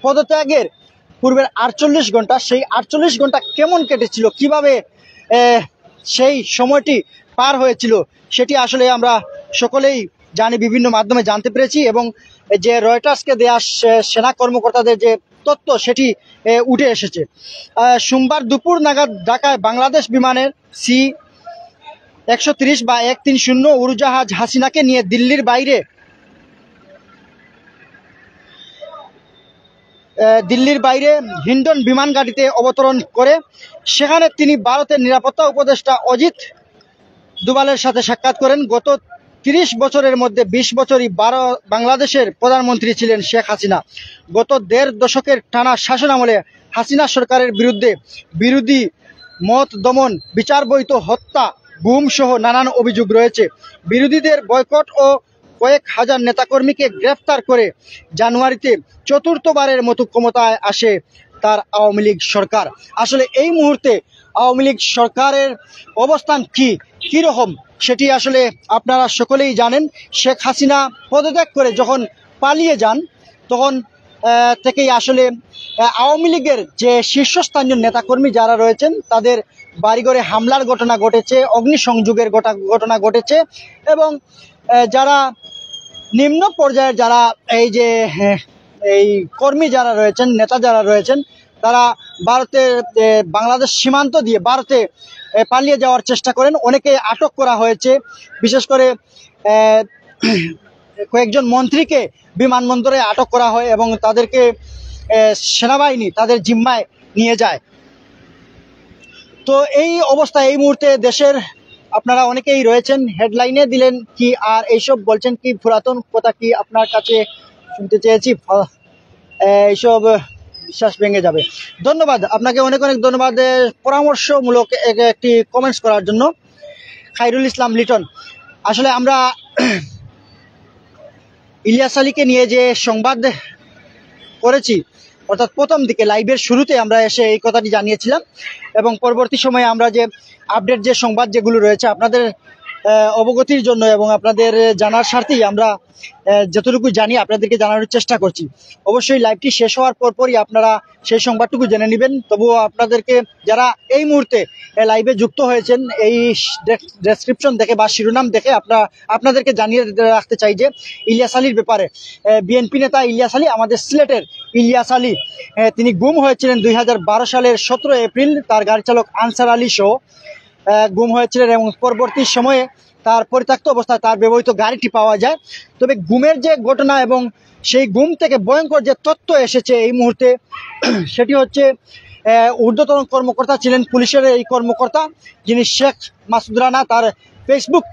পদত্যাগের পূর্বের 48 ঘন্টা, সেই 48 ঘন্টা কেমন কেটেছিল, কিভাবে সেই সময়টি পার হয়েছিল, সেটি আসলে আমরা সকলেই জানি, বিভিন্ন মাধ্যমে জানতে পেরেছি। এবং যে রয়টার্সকে দেয়া সেনা কর্মকর্তাদের যে তথ্য, সেটি উঠে এসেছে। সোমবার দুপুর নাগাদ ঢাকায় বাংলাদেশ বিমানের C-130 বা 130 উড়োজাহাজ হাসিনাকে নিয়ে দিল্লির বাইরে হিন্ডন বিমান ঘাঁটিতে অবতরণ করে। সেখানে তিনি ভারতের নিরাপত্তা উপদেষ্টা অজিত দোভালের সাথে সাক্ষাৎ করেন। গত 30 বছরের মধ্যে 20 বছরই বাংলাদেশের প্রধানমন্ত্রী ছিলেন শেখ হাসিনা। গত 1.5 দশকের টানা শাসনামলে হাসিনা সরকারের বিরুদ্ধে বিরোধী মত দমন, বিচার বহির্ভূত হত্যা, গুম সহ নানান অভিযোগ রয়েছে। বিরোধীদের বয়কট ও কয়েক হাজার নেতাকর্মীকে গ্রেফতার করে জানুয়ারিতে চতুর্থবারের মতো ক্ষমতায় আসে তার আওয়ামী লীগ সরকার। আসলে এই মুহূর্তে আওয়ামী লীগ সরকারের অবস্থান কি রকম, সেটি আসলে আপনারা সকলেই জানেন। শেখ হাসিনা পদত্যাগ করে যখন পালিয়ে যান, তখন থেকেই আসলে আওয়ামী লীগের যে শীর্ষস্থানীয় নেতাকর্মী যারা রয়েছেন, তাদের বাড়িঘরে হামলার ঘটনা ঘটেছে, অগ্নিসংযোগের ঘটনা ঘটেছে। এবং যারা নিম্ন পর্যায়ের যারা এই কর্মী যারা রয়েছেন, নেতা যারা রয়েছেন, তারা ভারতের বাংলাদেশ সীমান্ত দিয়ে ভারতে পালিয়ে যাওয়ার চেষ্টা করেন। অনেকে আটক করা হয়েছে। বিশেষ করে কয়েকজন মন্ত্রীকে বিমানবন্দরে আটক করা হয় এবং তাদেরকে সেনাবাহিনী তাদের জিম্মায় নিয়ে যায়। তো এই অবস্থা এই মুহূর্তে দেশের আপনারা অনেকেই রয়েছেন, হেডলাইনে দিলেন কি আর এইসব বলছেন কি, পুরাতন কথা কি আপনার কাছে শুনতে চেয়েছি, এইসব বিশ্বাস ভেঙে যাবে। ধন্যবাদ আপনাকে, অনেক অনেক ধন্যবাদ পরামর্শমূলক একটি কমেন্টস করার জন্য। খায়রুল ইসলাম লিটন, আসলে আমরা ইলিয়াস আলীকে নিয়ে যে সংবাদ করেছি, অর্থাৎ প্রথম দিকে লাইভের শুরুতে আমরা এসে এই কথাটি জানিয়েছিলাম, এবং পরবর্তী সময়ে আমরা যে আপডেট যে সংবাদ যেগুলো রয়েছে আপনাদের অবগতির জন্য এবং আপনাদের জানার স্বার্থেই আমরা যতটুকু জানি আপনাদেরকে জানানোর চেষ্টা করছি। অবশ্যই লাইভটি শেষ হওয়ার পরপরই আপনারা সেই সংবাদটুকু জেনে নেবেন। তবুও আপনাদেরকে যারা এই মুহূর্তে লাইভে যুক্ত হয়েছেন, এই ডেসক্রিপশন দেখে বা শিরোনাম দেখে আপনাদেরকে জানিয়ে রাখতে চাই যে ইলিয়াস আলীর ব্যাপারে, বিএনপি নেতা ইলিয়াস আলী, আমাদের সিলেটের ইলিয়াস আলী, তিনি গুম হয়েছিলেন 2012 সালের 17 এপ্রিল। তার গাড়ি চালক আনসার আলী সহ গুম হয়েছিলেন এবং পরবর্তী সময়ে তার পরিত্যক্ত অবস্থায় তার ব্যবহৃত গাড়িটি পাওয়া যায়। তবে গুমের যে ঘটনা এবং সেই গুম থেকে ভয়ঙ্কর যে তথ্য এসেছে এই মুহূর্তে, সেটি হচ্ছে ঊর্ধ্বতন কর্মকর্তা ছিলেন পুলিশের এই কর্মকর্তা, যিনি শেখ মাসুদ রানা, তার ফেসবুক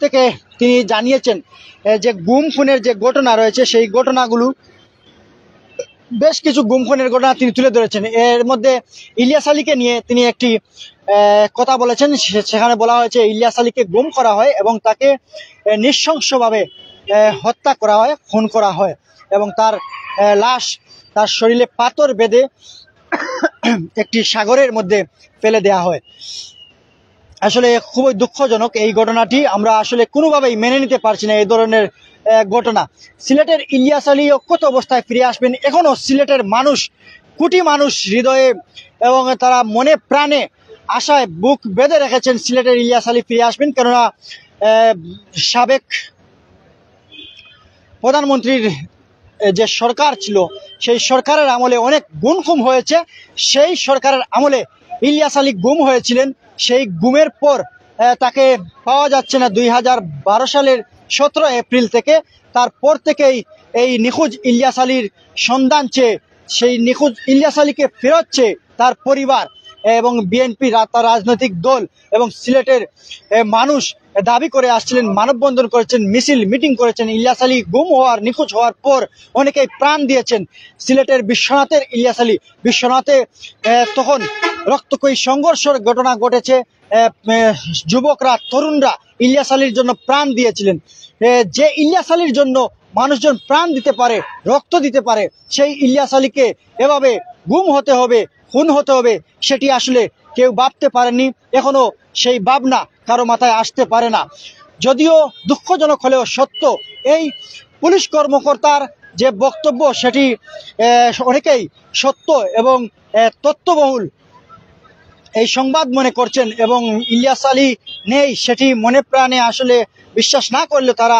থেকে তিনি জানিয়েছেন যে গুম খুনের যে ঘটনা রয়েছে সেই ঘটনাগুলো বেশ কিছু গুম খুনের ঘটনা তিনি তুলে ধরেছেন। এর মধ্যে ইলিয়াস আলীকে নিয়ে তিনি একটি কথা বলেছেন। সেখানে বলা হয়েছে ইলিয়াস আলীকে গুম করা হয় এবং তাকে নৃশংসভাবে হত্যা করা হয়, খুন করা হয় এবং তার লাশ তার শরীরে পাথর বেঁধে একটি সাগরের মধ্যে ফেলে দেওয়া হয়। আসলে খুবই দুঃখজনক এই ঘটনাটি, আমরা আসলে কোনোভাবেই মেনে নিতে পারছি না এই ধরনের ঘটনা। সিলেটের ইলিয়াস আলী অক্ষত অবস্থায় ফিরে আসবেন, এখনো সিলেটের মানুষ, কোটি মানুষ হৃদয়ে এবং তারা মনে প্রাণে আশায় বুক বেঁধে রেখেছেন সিলেটের ইলিয়াস আলী ফিরে আসবেন। কেননা সাবেক প্রধানমন্ত্রীর যে সরকার ছিল সেই সরকারের আমলে অনেক গুম হয়েছে। সেই সরকারের আমলে ইলিয়াস আলী গুম হয়েছিলেন, সেই গুমের পর তাকে পাওয়া যাচ্ছে না 2012 সালের 17 এপ্রিল থেকে। তারপর থেকেই এই নিখোঁজ ইলিয়াস আলীর সন্ধান চেয়ে, সেই নিখোঁজ ইলিয়াস আলীকে ফেরত চেয়ে তার পরিবার এবং বিএনপি রাজনৈতিক দল এবং সিলেটের মানুষ দাবি করে আসছিলেন, মানববন্ধন করেছেন, মিছিল মিটিং করেছেন। ইলিয়াস আলী গুম হওয়ার, নিখোঁজ হওয়ার পর অনেকেই প্রাণ দিয়েছেন। সিলেটের বিশ্বনাথের ইলিয়াস আলী, বিশ্বনাথে তখন রক্তক্ষয়ী সংঘর্ষের ঘটনা ঘটেছে। যুবকরা, তরুণরা ইলিয়াস আলীর জন্য প্রাণ দিয়েছিলেন। যে ইলিয়াস আলীর জন্য মানুষজন প্রাণ দিতে পারে, রক্ত দিতে পারে, সেই ইলিয়াস আলীকে এভাবে গুম হতে হবে, খুন হতে হবে, সেটি আসলে কেউ ভাবতে পারেনি। এখনো সেই ভাবনা কারো মাথায় আসতে পারে না। যদিও দুঃখজনক হলেও সত্য, এই পুলিশ কর্মকর্তার যে বক্তব্য সেটি অনেকেই সত্য এবং তথ্যবহুল এই সংবাদ মনে করছেন এবং ইলিয়াস আলী নেই সেটি মনে প্রাণে আসলে বিশ্বাস না করলে তারা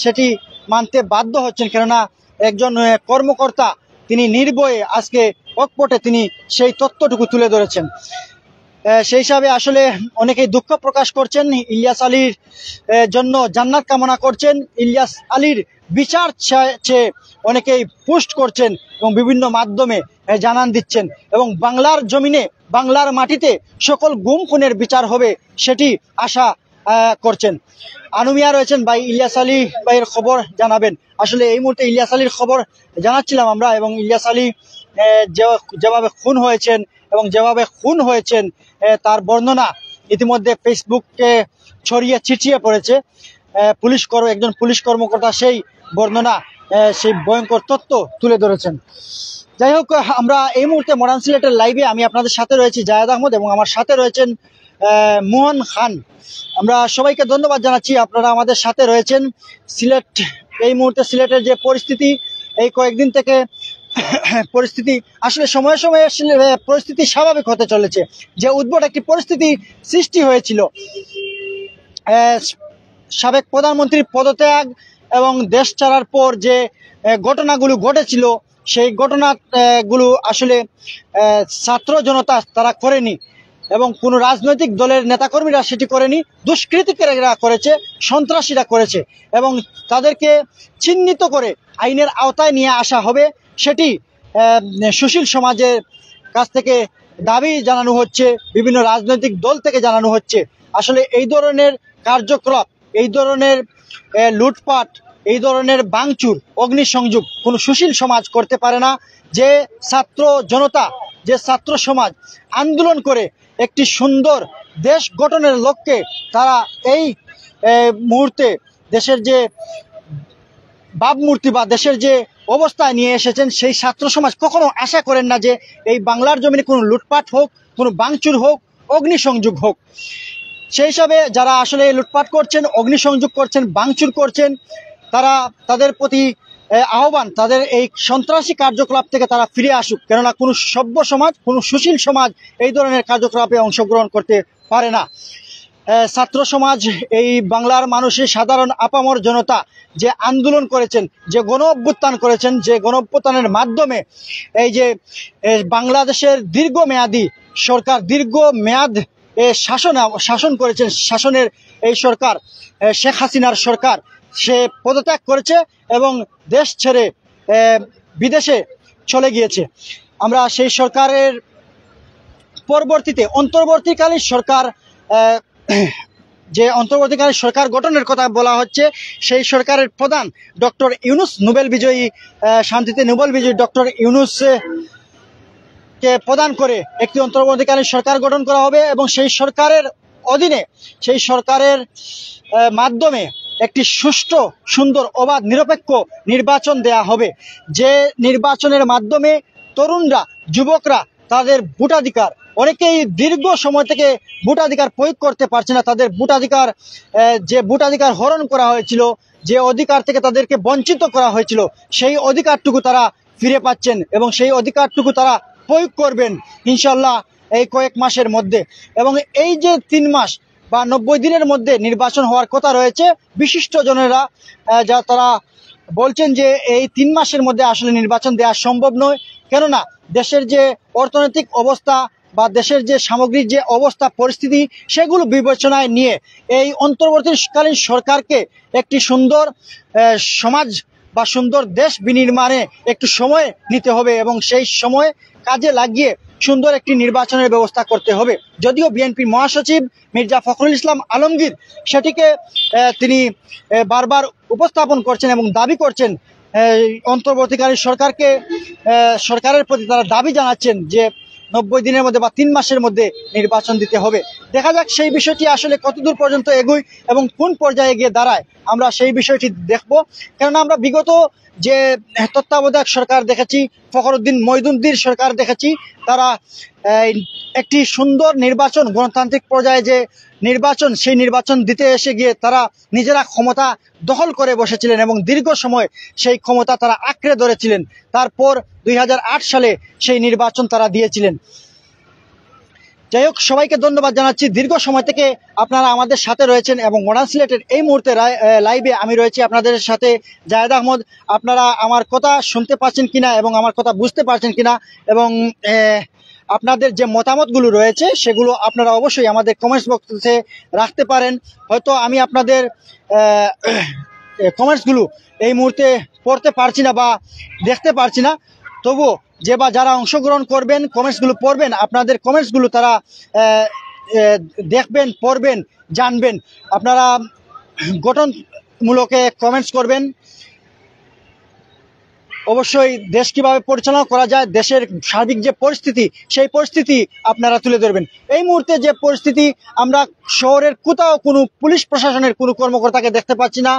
সেটি মানতে বাধ্য হচ্ছেন। কেননা একজন কর্মকর্তা তিনি নির্ভয়ে আজকে অকপটে তিনি সেই তথ্যটুকু তুলে ধরেছেন। সেই হিসাবে আসলে অনেকেই দুঃখ প্রকাশ করছেন, ইলিয়াস আলীর জন্য জান্নাত কামনা করছেন, ইলিয়াস আলীর বিচার চেয়ে অনেকেই পোস্ট করছেন এবং বিভিন্ন মাধ্যমে জানান দিচ্ছেন এবং বাংলার জমিনে, বাংলার মাটিতে সকল গুম খুনের বিচার হবে সেটি আশা করছেন। আনুমিয়া রয়েছেন ভাই, ইলিয়াস আলী ভাইয়ের খবর জানাবেন। আসলে এই মুহূর্তে ইলিয়াস আলীর খবর জানাচ্ছিলাম আমরা এবং ইলিয়াস আলী যেভাবে খুন হয়েছেন এবং যেভাবে খুন হয়েছেন তার বর্ণনা ইতিমধ্যে ফেসবুকে ছড়িয়ে ছিটিয়ে পড়েছে। একজন পুলিশ কর্মকর্তা সেই বর্ণনা, সেই ভয়ঙ্কর তথ্য তুলে ধরেছেন। যাই হোক, আমরা এই মুহূর্তে মডার্ন সিলেটের লাইভে আমি আপনাদের সাথে রয়েছি জায়েদ আহমদ এবং আমার সাথে রয়েছেন মোহন খান। আমরা সবাইকে ধন্যবাদ জানাচ্ছি, আপনারা আমাদের সাথে রয়েছেন। সিলেট এই মুহূর্তে সিলেটের যে পরিস্থিতি, এই কয়েকদিন থেকে পরিস্থিতি আসলে সময়ে সময়ে পরিস্থিতি স্বাভাবিক হতে চলেছে। যে উদ্ভট একটি পরিস্থিতি সৃষ্টি হয়েছিল, সাবেক প্রধানমন্ত্রীর পদত্যাগ এবং দেশ ছাড়ার পর যে ঘটনাগুলো ঘটেছিল, সেই ঘটনাগুলো আসলে ছাত্র জনতা তারা করেনি এবং কোনো রাজনৈতিক দলের নেতাকর্মীরা সেটি করেনি, দুষ্কৃতিকারীরা করেছে, সন্ত্রাসীরা করেছে এবং তাদেরকে চিহ্নিত করে আইনের আওতায় নিয়ে আসা হবে, সেটি সুশীল সমাজের কাছ থেকে দাবি জানানো হচ্ছে, বিভিন্ন রাজনৈতিক দল থেকে জানানো হচ্ছে। আসলে এই ধরনের কার্যকলাপ, এই ধরনের লুটপাট, এই ধরনের ভাঙচুর, অগ্নিসংযোগ কোনো সুশীল সমাজ করতে পারে না। যে ছাত্র জনতা, যে ছাত্র সমাজ আন্দোলন করে একটি সুন্দর দেশ গঠনের লক্ষ্যে তারা এই মুহূর্তে দেশের যে ভাবমূর্তি বা দেশের যে অবস্থায় নিয়ে এসেছেন, সেই ছাত্র সমাজ কখনো আশা করেন না যে এই বাংলার জমিনে কোনো লুটপাট হোক, কোনো ভাঙচুর হোক, অগ্নিসংযোগ হোক। সেই হিসাবে যারা আসলে লুটপাট করছেন, অগ্নিসংযোগ করছেন, ভাঙচুর করছেন, তাদের প্রতি আহ্বান, তাদের এই সন্ত্রাসী কার্যকলাপ থেকে তারা ফিরে আসুক। কেননা কোনো সভ্য সমাজ, কোনো সুশীল সমাজ এই ধরনের কার্যকলাপে অংশগ্রহণ করতে পারে না। ছাত্র সমাজ, এই বাংলার মানুষের সাধারণ আপামর জনতা যে আন্দোলন করেছেন, যে গণ অভ্যুত্থান করেছেন, যে গণ অভ্যুত্থানের মাধ্যমে এই যে বাংলাদেশের দীর্ঘমেয়াদী সরকার, দীর্ঘমেয়াদ শাসন করেছেন, শাসনের এই সরকার, শেখ হাসিনার সরকার, সে পদত্যাগ করেছে এবং দেশ ছেড়ে বিদেশে চলে গিয়েছে। আমরা সেই সরকারের পরবর্তীতে অন্তর্বর্তীকালীন সরকার যে অন্তর্বর্তীকালীন সরকার গঠনের কথা বলা হচ্ছে, সেই সরকারের প্রধান ডক্টর ইউনূস, নোবেল বিজয়ী শান্তিতে নোবেল বিজয়ী ডক্টর ইউনূস কে প্রদান করে একটি অন্তর্বর্তীকালীন সরকার গঠন করা হবে এবং সেই সরকারের অধীনে, সেই সরকারের মাধ্যমে একটি সুষ্ঠু, সুন্দর, অবাধ, নিরপেক্ষ নির্বাচন দেয়া হবে, যে নির্বাচনের মাধ্যমে তরুণরা, যুবকরা তাদের ভোটাধিকার, অনেকেই দীর্ঘ সময় থেকে ভোটাধিকার প্রয়োগ করতে পারছে না, তাদের ভোটাধিকার, যে ভোটাধিকার হরণ করা হয়েছিল, যে অধিকার থেকে তাদেরকে বঞ্চিত করা হয়েছিল, সেই অধিকারটুকু তারা ফিরে পাচ্ছেন এবং সেই অধিকারটুকু তারা প্রয়োগ করবেন ইনশাল্লাহ এই কয়েক মাসের মধ্যে। এবং এই যে 3 মাস বা 90 দিনের মধ্যে নির্বাচন হওয়ার কথা রয়েছে, বিশিষ্ট জনেরা যা তারা বলছেন যে এই 3 মাসের মধ্যে আসলে নির্বাচন দেওয়া সম্ভব নয়, কেননা দেশের যে অর্থনৈতিক অবস্থা বা দেশের যে সামগ্রিক যে অবস্থা, পরিস্থিতি, সেগুলো বিবেচনায় নিয়ে এই অন্তর্বর্তীকালীন সরকারকে একটি সুন্দর সমাজ বা সুন্দর দেশ বিনির্মাণে একটু সময় নিতে হবে এবং সেই সময় কাজে লাগিয়ে সুন্দর একটি নির্বাচনের ব্যবস্থা করতে হবে। যদিও বিএনপি মহাসচিব মির্জা ফখরুল ইসলাম আলমগীর সেটিকে তিনি বারবার উপস্থাপন করছেন এবং দাবি করছেন, অন্তর্বর্তীকালীন সরকারের প্রতি তারা দাবি জানাচ্ছেন যে 90 দিনের মধ্যে বা 3 মাসের মধ্যে নির্বাচন দিতে হবে। দেখা যাক সেই বিষয়টি আসলে কতদূর পর্যন্ত এগোয় এবং কোন পর্যায়ে গিয়ে দাঁড়ায়, আমরা সেই বিষয়টি দেখব। কেননা আমরা বিগত যে তত্ত্বাবধায়ক সরকার দেখেছি, ফখরুদ্দিন মইনুদ্দিন সরকার দেখেছি, তারা একটি সুন্দর নির্বাচন, গণতান্ত্রিক পর্যায়ে যে নির্বাচন, সেই নির্বাচন দিতে এসে গিয়ে তারা নিজেরা ক্ষমতা দখল করে বসেছিলেন এবং দীর্ঘ সময় সেই ক্ষমতা তারা আঁকড়ে ধরেছিলেন। তারপর 2008 সালে সেই নির্বাচন তারা দিয়েছিলেন। যাই হোক, সবাইকে ধন্যবাদ জানাচ্ছি। দীর্ঘ সময় থেকে আপনারা আমাদের সাথে রয়েছেন এবং মডার্ন সিলেটের এই মুহূর্তে লাইভে আমি রয়েছি আপনাদের সাথে জায়েদ আহমদ। আপনারা আমার কথা শুনতে পাচ্ছেন কিনা এবং আমার কথা বুঝতে পারছেন কিনা, এবং আপনাদের যে মতামতগুলো রয়েছে সেগুলো আপনারা অবশ্যই আমাদের কমেন্টস বক্সে রাখতে পারেন। হয়তো আমি আপনাদের কমেন্টসগুলো এই মুহূর্তে পড়তে পারছি না বা দেখতে পারছি না, তবুও যারা অংশগ্রহণ করবেন, কমেন্টসগুলো পড়বেন, আপনাদের কমেন্টসগুলো তারা দেখবেন, পড়বেন, জানবেন। আপনারা গঠনমূলক কমেন্টস করবেন। অবশ্যই দেশ কিভাবে পরিচালনা করা যায়, দেশের সার্বিক যে পরিস্থিতি, সেই পরিস্থিতি আপনারা তুলে ধরবেন। এই মুহূর্তে যে পরিস্থিতি, আমরা শহরের কোথাও কোনো পুলিশ প্রশাসনের কোনো কর্মকর্তাকে দেখতে পাচ্ছি না।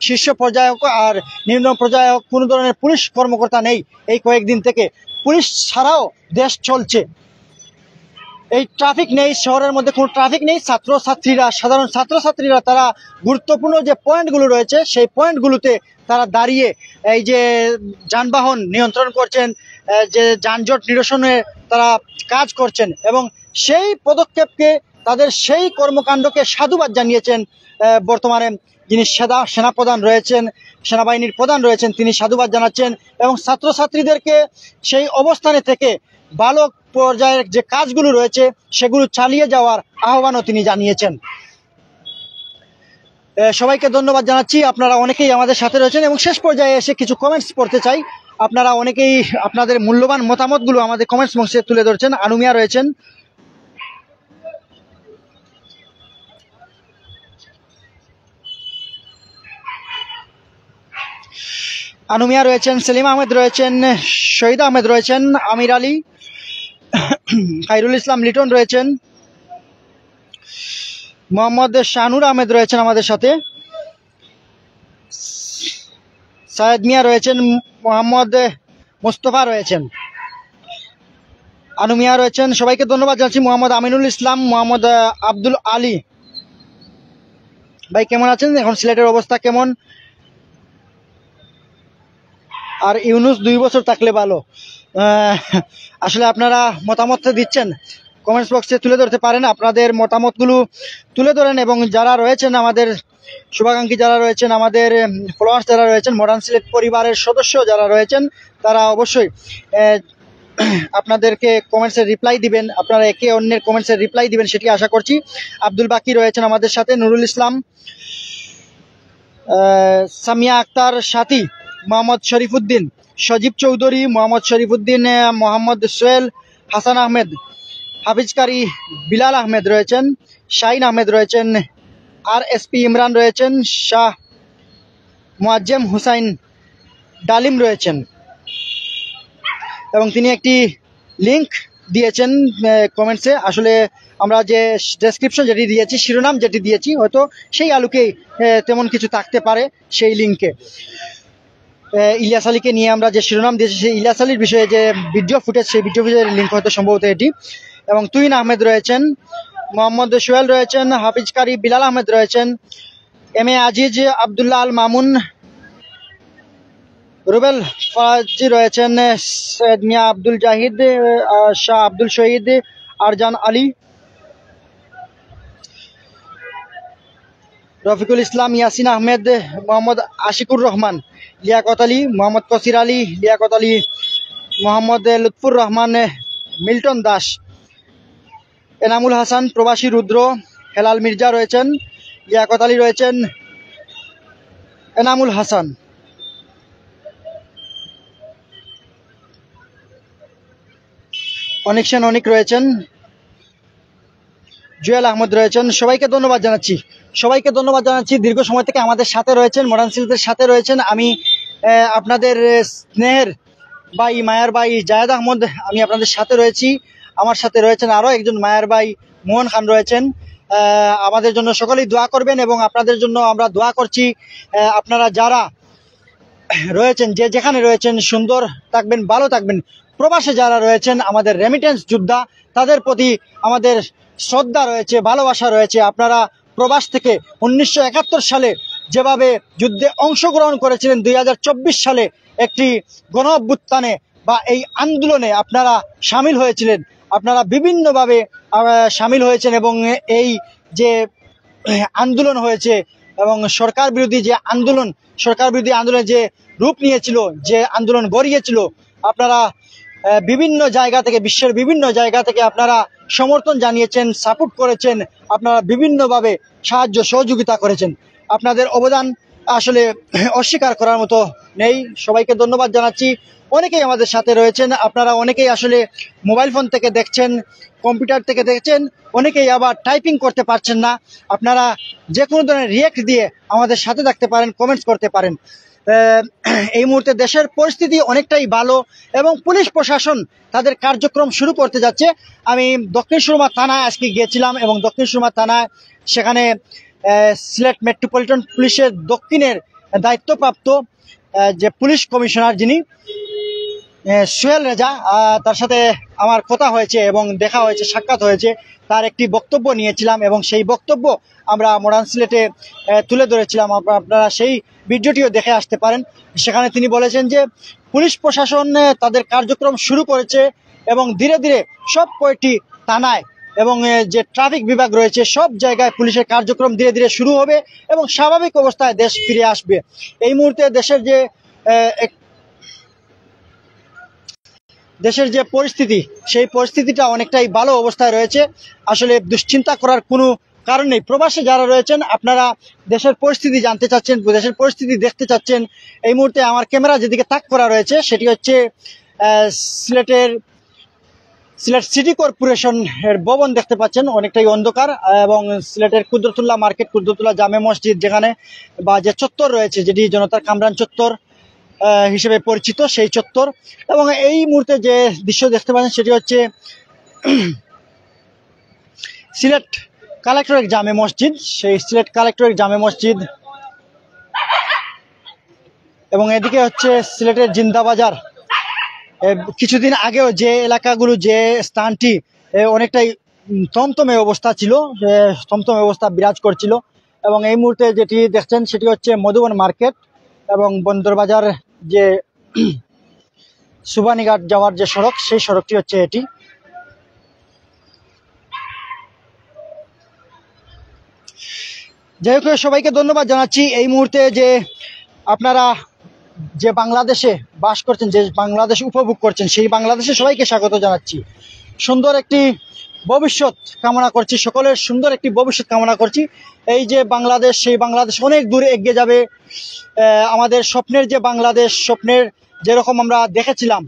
শীর্ষ পর্যায়ে আর নিম্ন পর্যায়ে কোনো ধরনের পুলিশ কর্মকর্তা নেই। এই কয়েকদিন থেকে পুলিশ ছাড়াও দেশ চলছে। এই ট্রাফিক নেই, শহরের মধ্যে কোনো ট্রাফিক নেই। ছাত্রছাত্রীরা, সাধারণ ছাত্রছাত্রীরা তারা গুরুত্বপূর্ণ যে পয়েন্টগুলো রয়েছে সেই পয়েন্টগুলোতে তারা দাঁড়িয়ে এই যে যানবাহন নিয়ন্ত্রণ করছেন, যে যানজট নিরসনে তারা কাজ করছেন এবং সেই পদক্ষেপকে, তাদের সেই কর্মকাণ্ডকে সাধুবাদ জানিয়েছেন বর্তমানে যিনি সেনাপ্রধান রয়েছেন, সেনাবাহিনীর প্রধান রয়েছেন, তিনি সাধুবাদ জানাচ্ছেন এবং ছাত্রছাত্রীদেরকে সেই অবস্থানে থেকে ভালো পর্যায়ের যে কাজগুলো রয়েছে সেগুলো চালিয়ে যাওয়ার আহ্বানও তিনি জানিয়েছেন। সবাইকে ধন্যবাদ জানাচ্ছি। আপনারা অনেকেই আমাদের সাথে রয়েছেন এবং শেষ পর্যায়ে এসে কিছু কমেন্টস পড়তে চাই। আপনারা অনেকেই আপনাদের মূল্যবান মতামতগুলো আমাদের কমেন্টস বক্সে তুলে ধরছেন। আনুমিয়া রয়েছেন, সেলিম আহমেদ রয়েছেন, শহীদ আহমেদ রয়েছেন, আমির আলী, খাইরুল ইসলাম লিটন রয়েছেন, মোহাম্মদ শাহনুর আহমেদ রয়েছেন আমাদের সাথে, সায়েদ মিয়া রয়েছেন, মোহাম্মদ মোস্তফা রয়েছেন, আনুমিয়া রয়েছেন। সবাইকে ধন্যবাদ জানাচ্ছি। মোহাম্মদ আমিনুল ইসলাম, মোহাম্মদ আব্দুল আলী ভাই কেমন আছেন? এখন সিলেটের অবস্থা কেমন? আর ইউনূস 2 বছর থাকলে ভালো। আসলে আপনারা মতামত দিচ্ছেন, কমেন্টস বক্সে তুলে ধরতে পারেন, আপনাদের মতামতগুলো তুলে ধরেন এবং যারা রয়েছেন আমাদের শুভাকাঙ্ক্ষী, যারা রয়েছেন আমাদের ফলোয়ার্স, যারা রয়েছেন মডার্ন সিলেট পরিবারের সদস্য যারা রয়েছেন, তারা অবশ্যই আপনাদেরকে কমেন্টসের রিপ্লাই দিবেন, আপনারা একে অন্যের কমেন্টসের রিপ্লাই দিবেন সেটি আশা করছি। আব্দুল বাকি রয়েছেন আমাদের সাথে, নুরুল ইসলাম, সামিয়া আক্তার সাথী, মোহাম্মদ শরীফুদ্দিন, সজীব চৌধুরী, মোহাম্মদ শরীফুদ্দিন, মোহাম্মদ সোহেল, হাসান আহমেদ, হাফিজ কারি, বিলাল আহমেদ রয়েছেন, শাহিন আহমেদ রয়েছেন, RSP ইমরান রয়েছেন, শাহ মুয়াজ্জেম হুসাইন ডালিম রয়েছেন এবং তিনি একটি লিংক দিয়েছেন কমেন্টসে। আসলে আমরা যে ডেসক্রিপশন যেটি দিয়েছি, শিরোনাম যেটি দিয়েছি, হয়তো সেই আলোকেই তেমন কিছু থাকতে পারে সেই লিঙ্কে। ইলিয়াস আলীকে নিয়ে আমরা যে শিরোনাম দিয়েছি, সেই ইলিয়াস আলীর বিষয়ে যে ভিডিও ফুটেজ, সেই ভিডিও ফুটেজের লিঙ্ক হয়তো সম্ভবত এটি। এবং তুইন আহমেদ রয়েছেন, মোহাম্মদ সোহেল রয়েছেন, হাফিজ কারি বিলাল আহমেদ রয়েছেন, MA আজিজ, আবদুল্লাহ আল মামুন, রুবেল ফরাজি রয়েছেন, সৈয়দ মিয়া আব্দুল জাহিদ, শাহ আব্দুল শহীদ, আরজান আলী, রফিকুল ইসলাম, ইয়াসিন আহমেদ, মোহাম্মদ আশিকুর রহমান, লিয়াকত আলী, মোহাম্মদ কসির আলী, লিয়াকত আলী, মোহাম্মদ লুৎফুর রহমান, মিল্টন দাস, এনামুল হাসান, প্রবাসী রুদ্র, হেলাল মির্জা রয়েছেন, লিয়াকত আলী রয়েছেন, এনামুল হাসান, অনিক সেন অনিক রয়েছেন, জুয়েল আহমদ রয়েছেন। সবাইকে ধন্যবাদ জানাচ্ছি দীর্ঘ সময় থেকে আমাদের সাথে রয়েছেন, মডার্ন সিলকের সাথে রয়েছেন। আমি আপনাদের স্নেহের ভাই, মায়ার ভাই জায়েদ আহমদ, আমি আপনাদের সাথে রয়েছি। আমার সাথে রয়েছেন আরও একজন মায়ার ভাই মোহন খান রয়েছেন। আমাদের জন্য সকলেই দোয়া করবেন এবং আপনাদের জন্য আমরা দোয়া করছি। আপনারা যারা রয়েছেন, যে যেখানে রয়েছেন, সুন্দর থাকবেন, ভালো থাকবেন। প্রবাসে যারা রয়েছেন, আমাদের রেমিটেন্স যোদ্ধা, তাদের প্রতি আমাদের শ্রদ্ধা রয়েছে, ভালোবাসা রয়েছে। আপনারা প্রবাস থেকে 1971 সালে যেভাবে যুদ্ধে অংশগ্রহণ করেছিলেন, 2024 সালে একটি গণ অভ্যুত্থানে বা এই আন্দোলনে আপনারা সামিল হয়েছিলেন, আপনারা বিভিন্নভাবে সামিল হয়েছেন এবং এই যে আন্দোলন হয়েছে এবং সরকার বিরোধী আন্দোলন যে রূপ নিয়েছিল, যে আন্দোলন গড়িয়েছিল, আপনারা বিভিন্ন জায়গা থেকে, বিশ্বের বিভিন্ন জায়গা থেকে আপনারা সমর্থন জানিয়েছেন, সাপোর্ট করেছেন, আপনারা বিভিন্নভাবে সাহায্য সহযোগিতা করেছেন। আপনাদের অবদান আসলে অস্বীকার করার মতো নেই। সবাইকে ধন্যবাদ জানাচ্ছি। অনেকেই আমাদের সাথে রয়েছেন, আপনারা অনেকেই আসলে মোবাইল ফোন থেকে দেখছেন, কম্পিউটার থেকে দেখছেন, অনেকেই আবার টাইপিং করতে পারছেন না। আপনারা যে কোনো ধরনের রিয়েক্ট দিয়ে আমাদের সাথে থাকতে পারেন, কমেন্টস করতে পারেন। এই মুহূর্তে দেশের পরিস্থিতি অনেকটাই ভালো এবং পুলিশ প্রশাসন তাদের কার্যক্রম শুরু করতে যাচ্ছে। আমি দক্ষিণ সুরমা থানায় আজকে গিয়েছিলাম এবং দক্ষিণ সুরমা থানায় সেখানে সিলেট মেট্রোপলিটন পুলিশের দক্ষিণের দায়িত্বপ্রাপ্ত যে পুলিশ কমিশনার, যিনি সোহেল রেজা, তার সাথে আমার কথা হয়েছে এবং দেখা হয়েছে, সাক্ষাৎ হয়েছে। তার একটি বক্তব্য নিয়েছিলাম এবং সেই বক্তব্য আমরা মডার্ন সিলেটে তুলে ধরেছিলাম। আপনারা সেই ভিডিওটিও দেখে আসতে পারেন। সেখানে তিনি বলেছেন যে পুলিশ প্রশাসন তাদের কার্যক্রম শুরু করেছে এবং ধীরে ধীরে সব কয়টি থানায় এবং যে ট্রাফিক বিভাগ রয়েছে, সব জায়গায় পুলিশের কার্যক্রম ধীরে ধীরে শুরু হবে এবং স্বাভাবিক অবস্থায় দেশ ফিরে আসবে। এই মুহূর্তে দেশের যে পরিস্থিতি, সেই পরিস্থিতিটা অনেকটাই ভালো অবস্থায় রয়েছে। আসলে দুশ্চিন্তা করার কোনো কারণ নেই। প্রবাসে যারা রয়েছেন, আপনারা দেশের পরিস্থিতি জানতে চাচ্ছেন, দেশের পরিস্থিতি দেখতে চাচ্ছেন। এই মুহূর্তে আমার ক্যামেরা যেদিকে তাক করা রয়েছে, সেটি হচ্ছে সিলেট সিটি কর্পোরেশনের ভবন দেখতে পাচ্ছেন, অনেকটাই অন্ধকার। এবং সিলেটের কুদরতুল্লাহ মার্কেট, কুদরতুল্লাহ জামে মসজিদ যেখানে, বা যে চত্বর রয়েছে, যেটি জনতার কামরান চত্বর হিসেবে পরিচিত, সেই চত্বর। এবং এই মুহূর্তে যে দৃশ্য দেখতে পাচ্ছেন, সেটি হচ্ছে সিলেট কালেক্টরেট জামে মসজিদ, সেই সিলেট কালেক্টরেট জামে মসজিদ। এবং এদিকে হচ্ছে সিলেটের জিন্দাবাজার। কিছুদিন আগেও যে এলাকাগুলো, যে স্থানটি অনেকটাই থমথমে অবস্থা ছিল, থমথমে অবস্থা বিরাজ করছিল। এবং এই মুহূর্তে যেটি দেখছেন, সেটি হচ্ছে মধুবন মার্কেট এবং বন্দরবাজার যে সুবানীঘাট যাওয়ার যে সড়ক, সেই সড়কটি হচ্ছে এটি। যাই হোক, সবাইকে ধন্যবাদ জানাচ্ছি। এই মুহূর্তে যে আপনারা যে বাংলাদেশে বাস করছেন, যে বাংলাদেশ উপভোগ করছেন, সেই বাংলাদেশে সবাইকে স্বাগত জানাচ্ছি। সুন্দর একটি ভবিষ্যৎ কামনা করছি, সকলের সুন্দর একটি ভবিষ্যৎ কামনা করছি। এই যে বাংলাদেশ, সেই বাংলাদেশ অনেক দূরে এগিয়ে যাবে। আমাদের স্বপ্নের যে বাংলাদেশ, স্বপ্নের যেরকম আমরা দেখেছিলাম,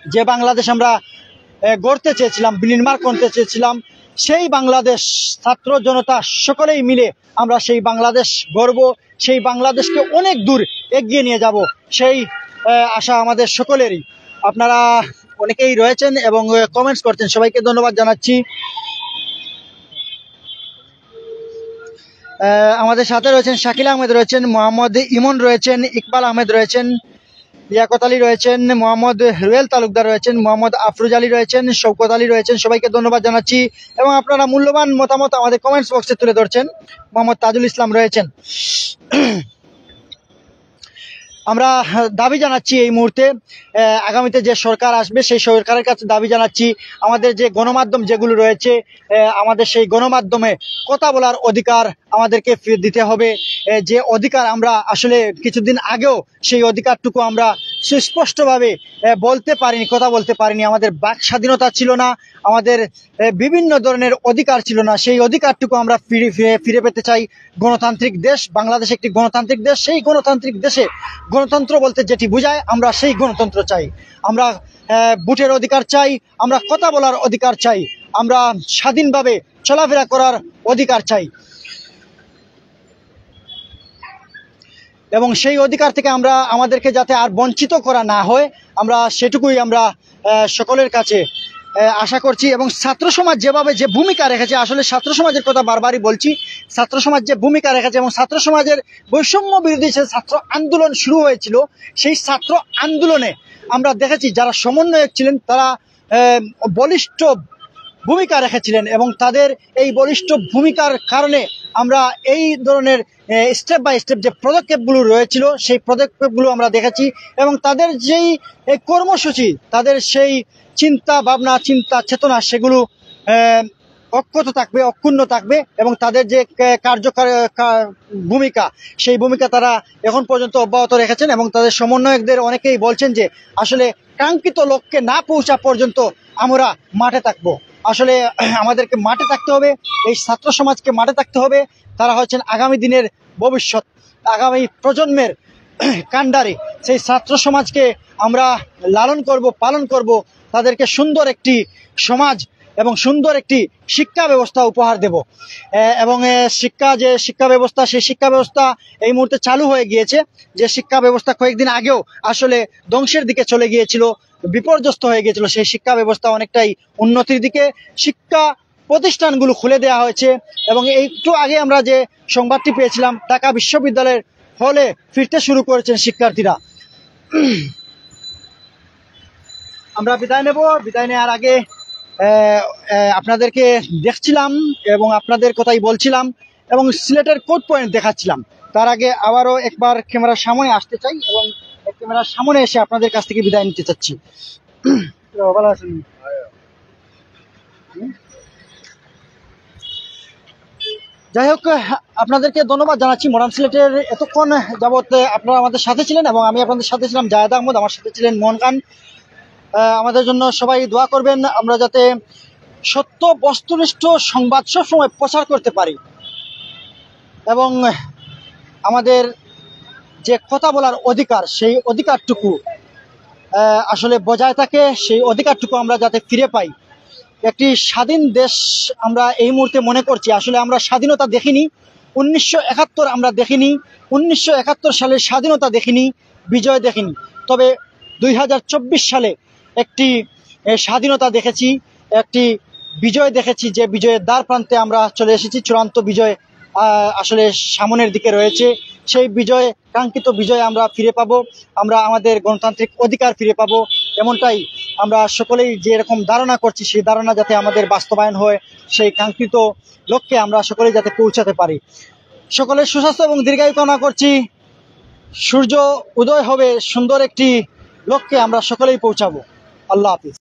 যে বাংলাদেশ আমরা গড়তে চেয়েছিলাম, বিনির্মাণ করতে চেয়েছিলাম, সেই বাংলাদেশ ছাত্র জনতা সকলেই মিলে আমরা সেই বাংলাদেশ গড়ব, সেই বাংলাদেশকে অনেক দূর এগিয়ে নিয়ে যাব, সেই আশা আমাদের সকলেরই। আপনারা অনেকেই রয়েছেন এবং কমেন্টস করছেন, সবাইকে ধন্যবাদ জানাচ্ছি। আমাদের সাথে রয়েছেন শাকিল আহমেদ রয়েছেন, মোহাম্মদ ইমন রয়েছেন, ইকবাল আহমেদ রয়েছেন, লিয়াকত আলী রয়েছেন, মোহাম্মদ রুয়েল তালুকদার রয়েছেন, মোহাম্মদ আফরুজ আলী রয়েছেন, শওকত আলী রয়েছেন, সবাইকে ধন্যবাদ জানাচ্ছি এবং আপনারা মূল্যবান মতামত আমাদের কমেন্টস বক্সে তুলে ধরছেন। মোহাম্মদ তাজুল ইসলাম রয়েছেন। আমরা দাবি জানাচ্ছি এই মুহূর্তে আগামীতে যে সরকার আসবে সেই সরকারের কাছে দাবি জানাচ্ছি আমাদের যে গণমাধ্যম যেগুলো রয়েছে, আমাদের সেই গণমাধ্যমে কথা বলার অধিকার আমাদেরকে ফিরে দিতে হবে। যে অধিকার আমরা আসলে কিছুদিন আগেও সেই অধিকারটুকু আমরা সুস্পষ্টভাবে বলতে পারিনি, কথা বলতে পারিনি, আমাদের বাক স্বাধীনতা ছিল না, আমাদের বিভিন্ন ধরনের অধিকার ছিল না, সেই অধিকারটুকু আমরা ফিরে পেতে চাই। গণতান্ত্রিক দেশ বাংলাদেশ একটি গণতান্ত্রিক দেশ, সেই গণতান্ত্রিক দেশে গণতন্ত্র বলতে যেটি বোঝায় আমরা সেই গণতন্ত্র চাই। আমরা ভোটের অধিকার চাই, আমরা কথা বলার অধিকার চাই, আমরা স্বাধীনভাবে চলাফেরা করার অধিকার চাই এবং সেই অধিকার থেকে আমাদেরকে যাতে আর বঞ্চিত করা না হয় আমরা সেটুকুই আমরা সকলের কাছে আশা করছি। এবং ছাত্র সমাজ যেভাবে যে ভূমিকা রেখেছে, আসলে ছাত্র সমাজের কথা বারবারই বলছি, ছাত্র সমাজ যে ভূমিকা রেখেছে এবং ছাত্র সমাজের বৈষম্য বিরোধী যে ছাত্র আন্দোলন শুরু হয়েছিল, সেই ছাত্র আন্দোলনে আমরা দেখেছি যারা সমন্বয়ক ছিলেন তারা বলিষ্ঠ ভূমিকা রেখেছিলেন এবং তাদের এই বলিষ্ঠ ভূমিকার কারণে আমরা এই ধরনের স্টেপ বাই স্টেপ যে পদক্ষেপগুলো রয়েছিল সেই পদক্ষেপগুলো আমরা দেখেছি এবং তাদের যেই কর্মসূচি, তাদের সেই চিন্তা ভাবনা, চিন্তা চেতনা, সেগুলো অক্ষত থাকবে, অক্ষুণ্ণ থাকবে এবং তাদের যে কার্যকর ভূমিকা, সেই ভূমিকা তারা এখন পর্যন্ত অব্যাহত রেখেছেন এবং তাদের সমন্বয়কদের অনেকেই বলছেন যে আসলে কাঙ্ক্ষিত লক্ষ্যে না পৌঁছা পর্যন্ত আমরা মাঠে থাকবো। আসলে আমাদেরকে মাঠে থাকতে হবে, এই ছাত্র সমাজকে মাঠে থাকতে হবে। তারা হচ্ছেন আগামী দিনের ভবিষ্যৎ, আগামী প্রজন্মের কাণ্ডারি। সেই ছাত্র সমাজকে আমরা লালন করব, পালন করব, তাদেরকে সুন্দর একটি সমাজ এবং সুন্দর একটি শিক্ষা ব্যবস্থা উপহার দেব এবং শিক্ষা ব্যবস্থা, সেই শিক্ষা ব্যবস্থা এই মুহূর্তে চালু হয়ে গিয়েছে। যে শিক্ষা ব্যবস্থা কয়েকদিন আগেও আসলে ধ্বংসের দিকে চলে গিয়েছিল, বিপর্যস্ত হয়ে গিয়েছিল, সেই শিক্ষা ব্যবস্থা অনেকটাই উন্নতির দিকে। শিক্ষা প্রতিষ্ঠানগুলো খুলে দেওয়া হয়েছে এবং একটু আগে আমরা যে সংবাদটি পেয়েছিলাম, ঢাকা বিশ্ববিদ্যালয়ের হলে ফিরতে শুরু করেছেন শিক্ষার্থীরা। আমরা বিদায় নেব, বিদায় নেওয়ার আগে আপনাদেরকে দেখছিলাম এবং আপনাদের কথাই বলছিলাম এবং সিলেটের কোড পয়েন্ট দেখাচ্ছিলাম। তার আগে আবারও একবার ক্যামেরার সামনে আসতে চাই এবং ক্যামেরার সামনে এসে আপনাদের কাছ থেকে বিদায় নিতে চাচ্ছি। ভালো আছেন? যাই হোক, আপনাদেরকে ধন্যবাদ জানাচ্ছি। মডার্ন সিলেটের এতক্ষণ যাবৎ আপনারা আমাদের সাথে ছিলেন এবং আমি আপনাদের সাথে ছিলাম জায়েদ আহমদ, আমার সাথে ছিলেন মোহন খান। আমাদের জন্য সবাই দোয়া করবেন, আমরা যাতে সত্য বস্তুনিষ্ঠ সংবাদ সবসময় প্রচার করতে পারি এবং আমাদের যে কথা বলার অধিকার, সেই অধিকারটুকু আসলে বজায় থাকে, সেই অধিকারটুকু আমরা যাতে ফিরে পাই। একটি স্বাধীন দেশ আমরা এই মুহূর্তে মনে করছি, আসলে আমরা স্বাধীনতা দেখিনি, 1971 আমরা দেখিনি, 1971 সালের স্বাধীনতা দেখিনি, বিজয় দেখিনি, তবে 2024 সালে একটি স্বাধীনতা দেখেছি, একটি বিজয় দেখেছি, যে বিজয়ের দ্বার প্রান্তে আমরা চলে এসেছি। চূড়ান্ত বিজয় আসলে সামনের দিকে রয়েছে, সেই বিজয়, কাঙ্ক্ষিত বিজয় আমরা ফিরে পাবো, আমরা আমাদের গণতান্ত্রিক অধিকার ফিরে পাবো, এমনটাই আমরা সকলেই যে এরকম ধারণা করছি, সেই ধারণা যাতে আমাদের বাস্তবায়ন হয়, সেই কাঙ্ক্ষিত লক্ষ্যে আমরা সকলেই যাতে পৌঁছাতে পারি। সকলের সুস্বাস্থ্য এবং দীর্ঘায়ু কামনা করছি। সূর্য উদয় হবে সুন্দর একটি লক্ষ্যে আমরা সকলেই পৌঁছাবো। আল্লাহ হাফিজ।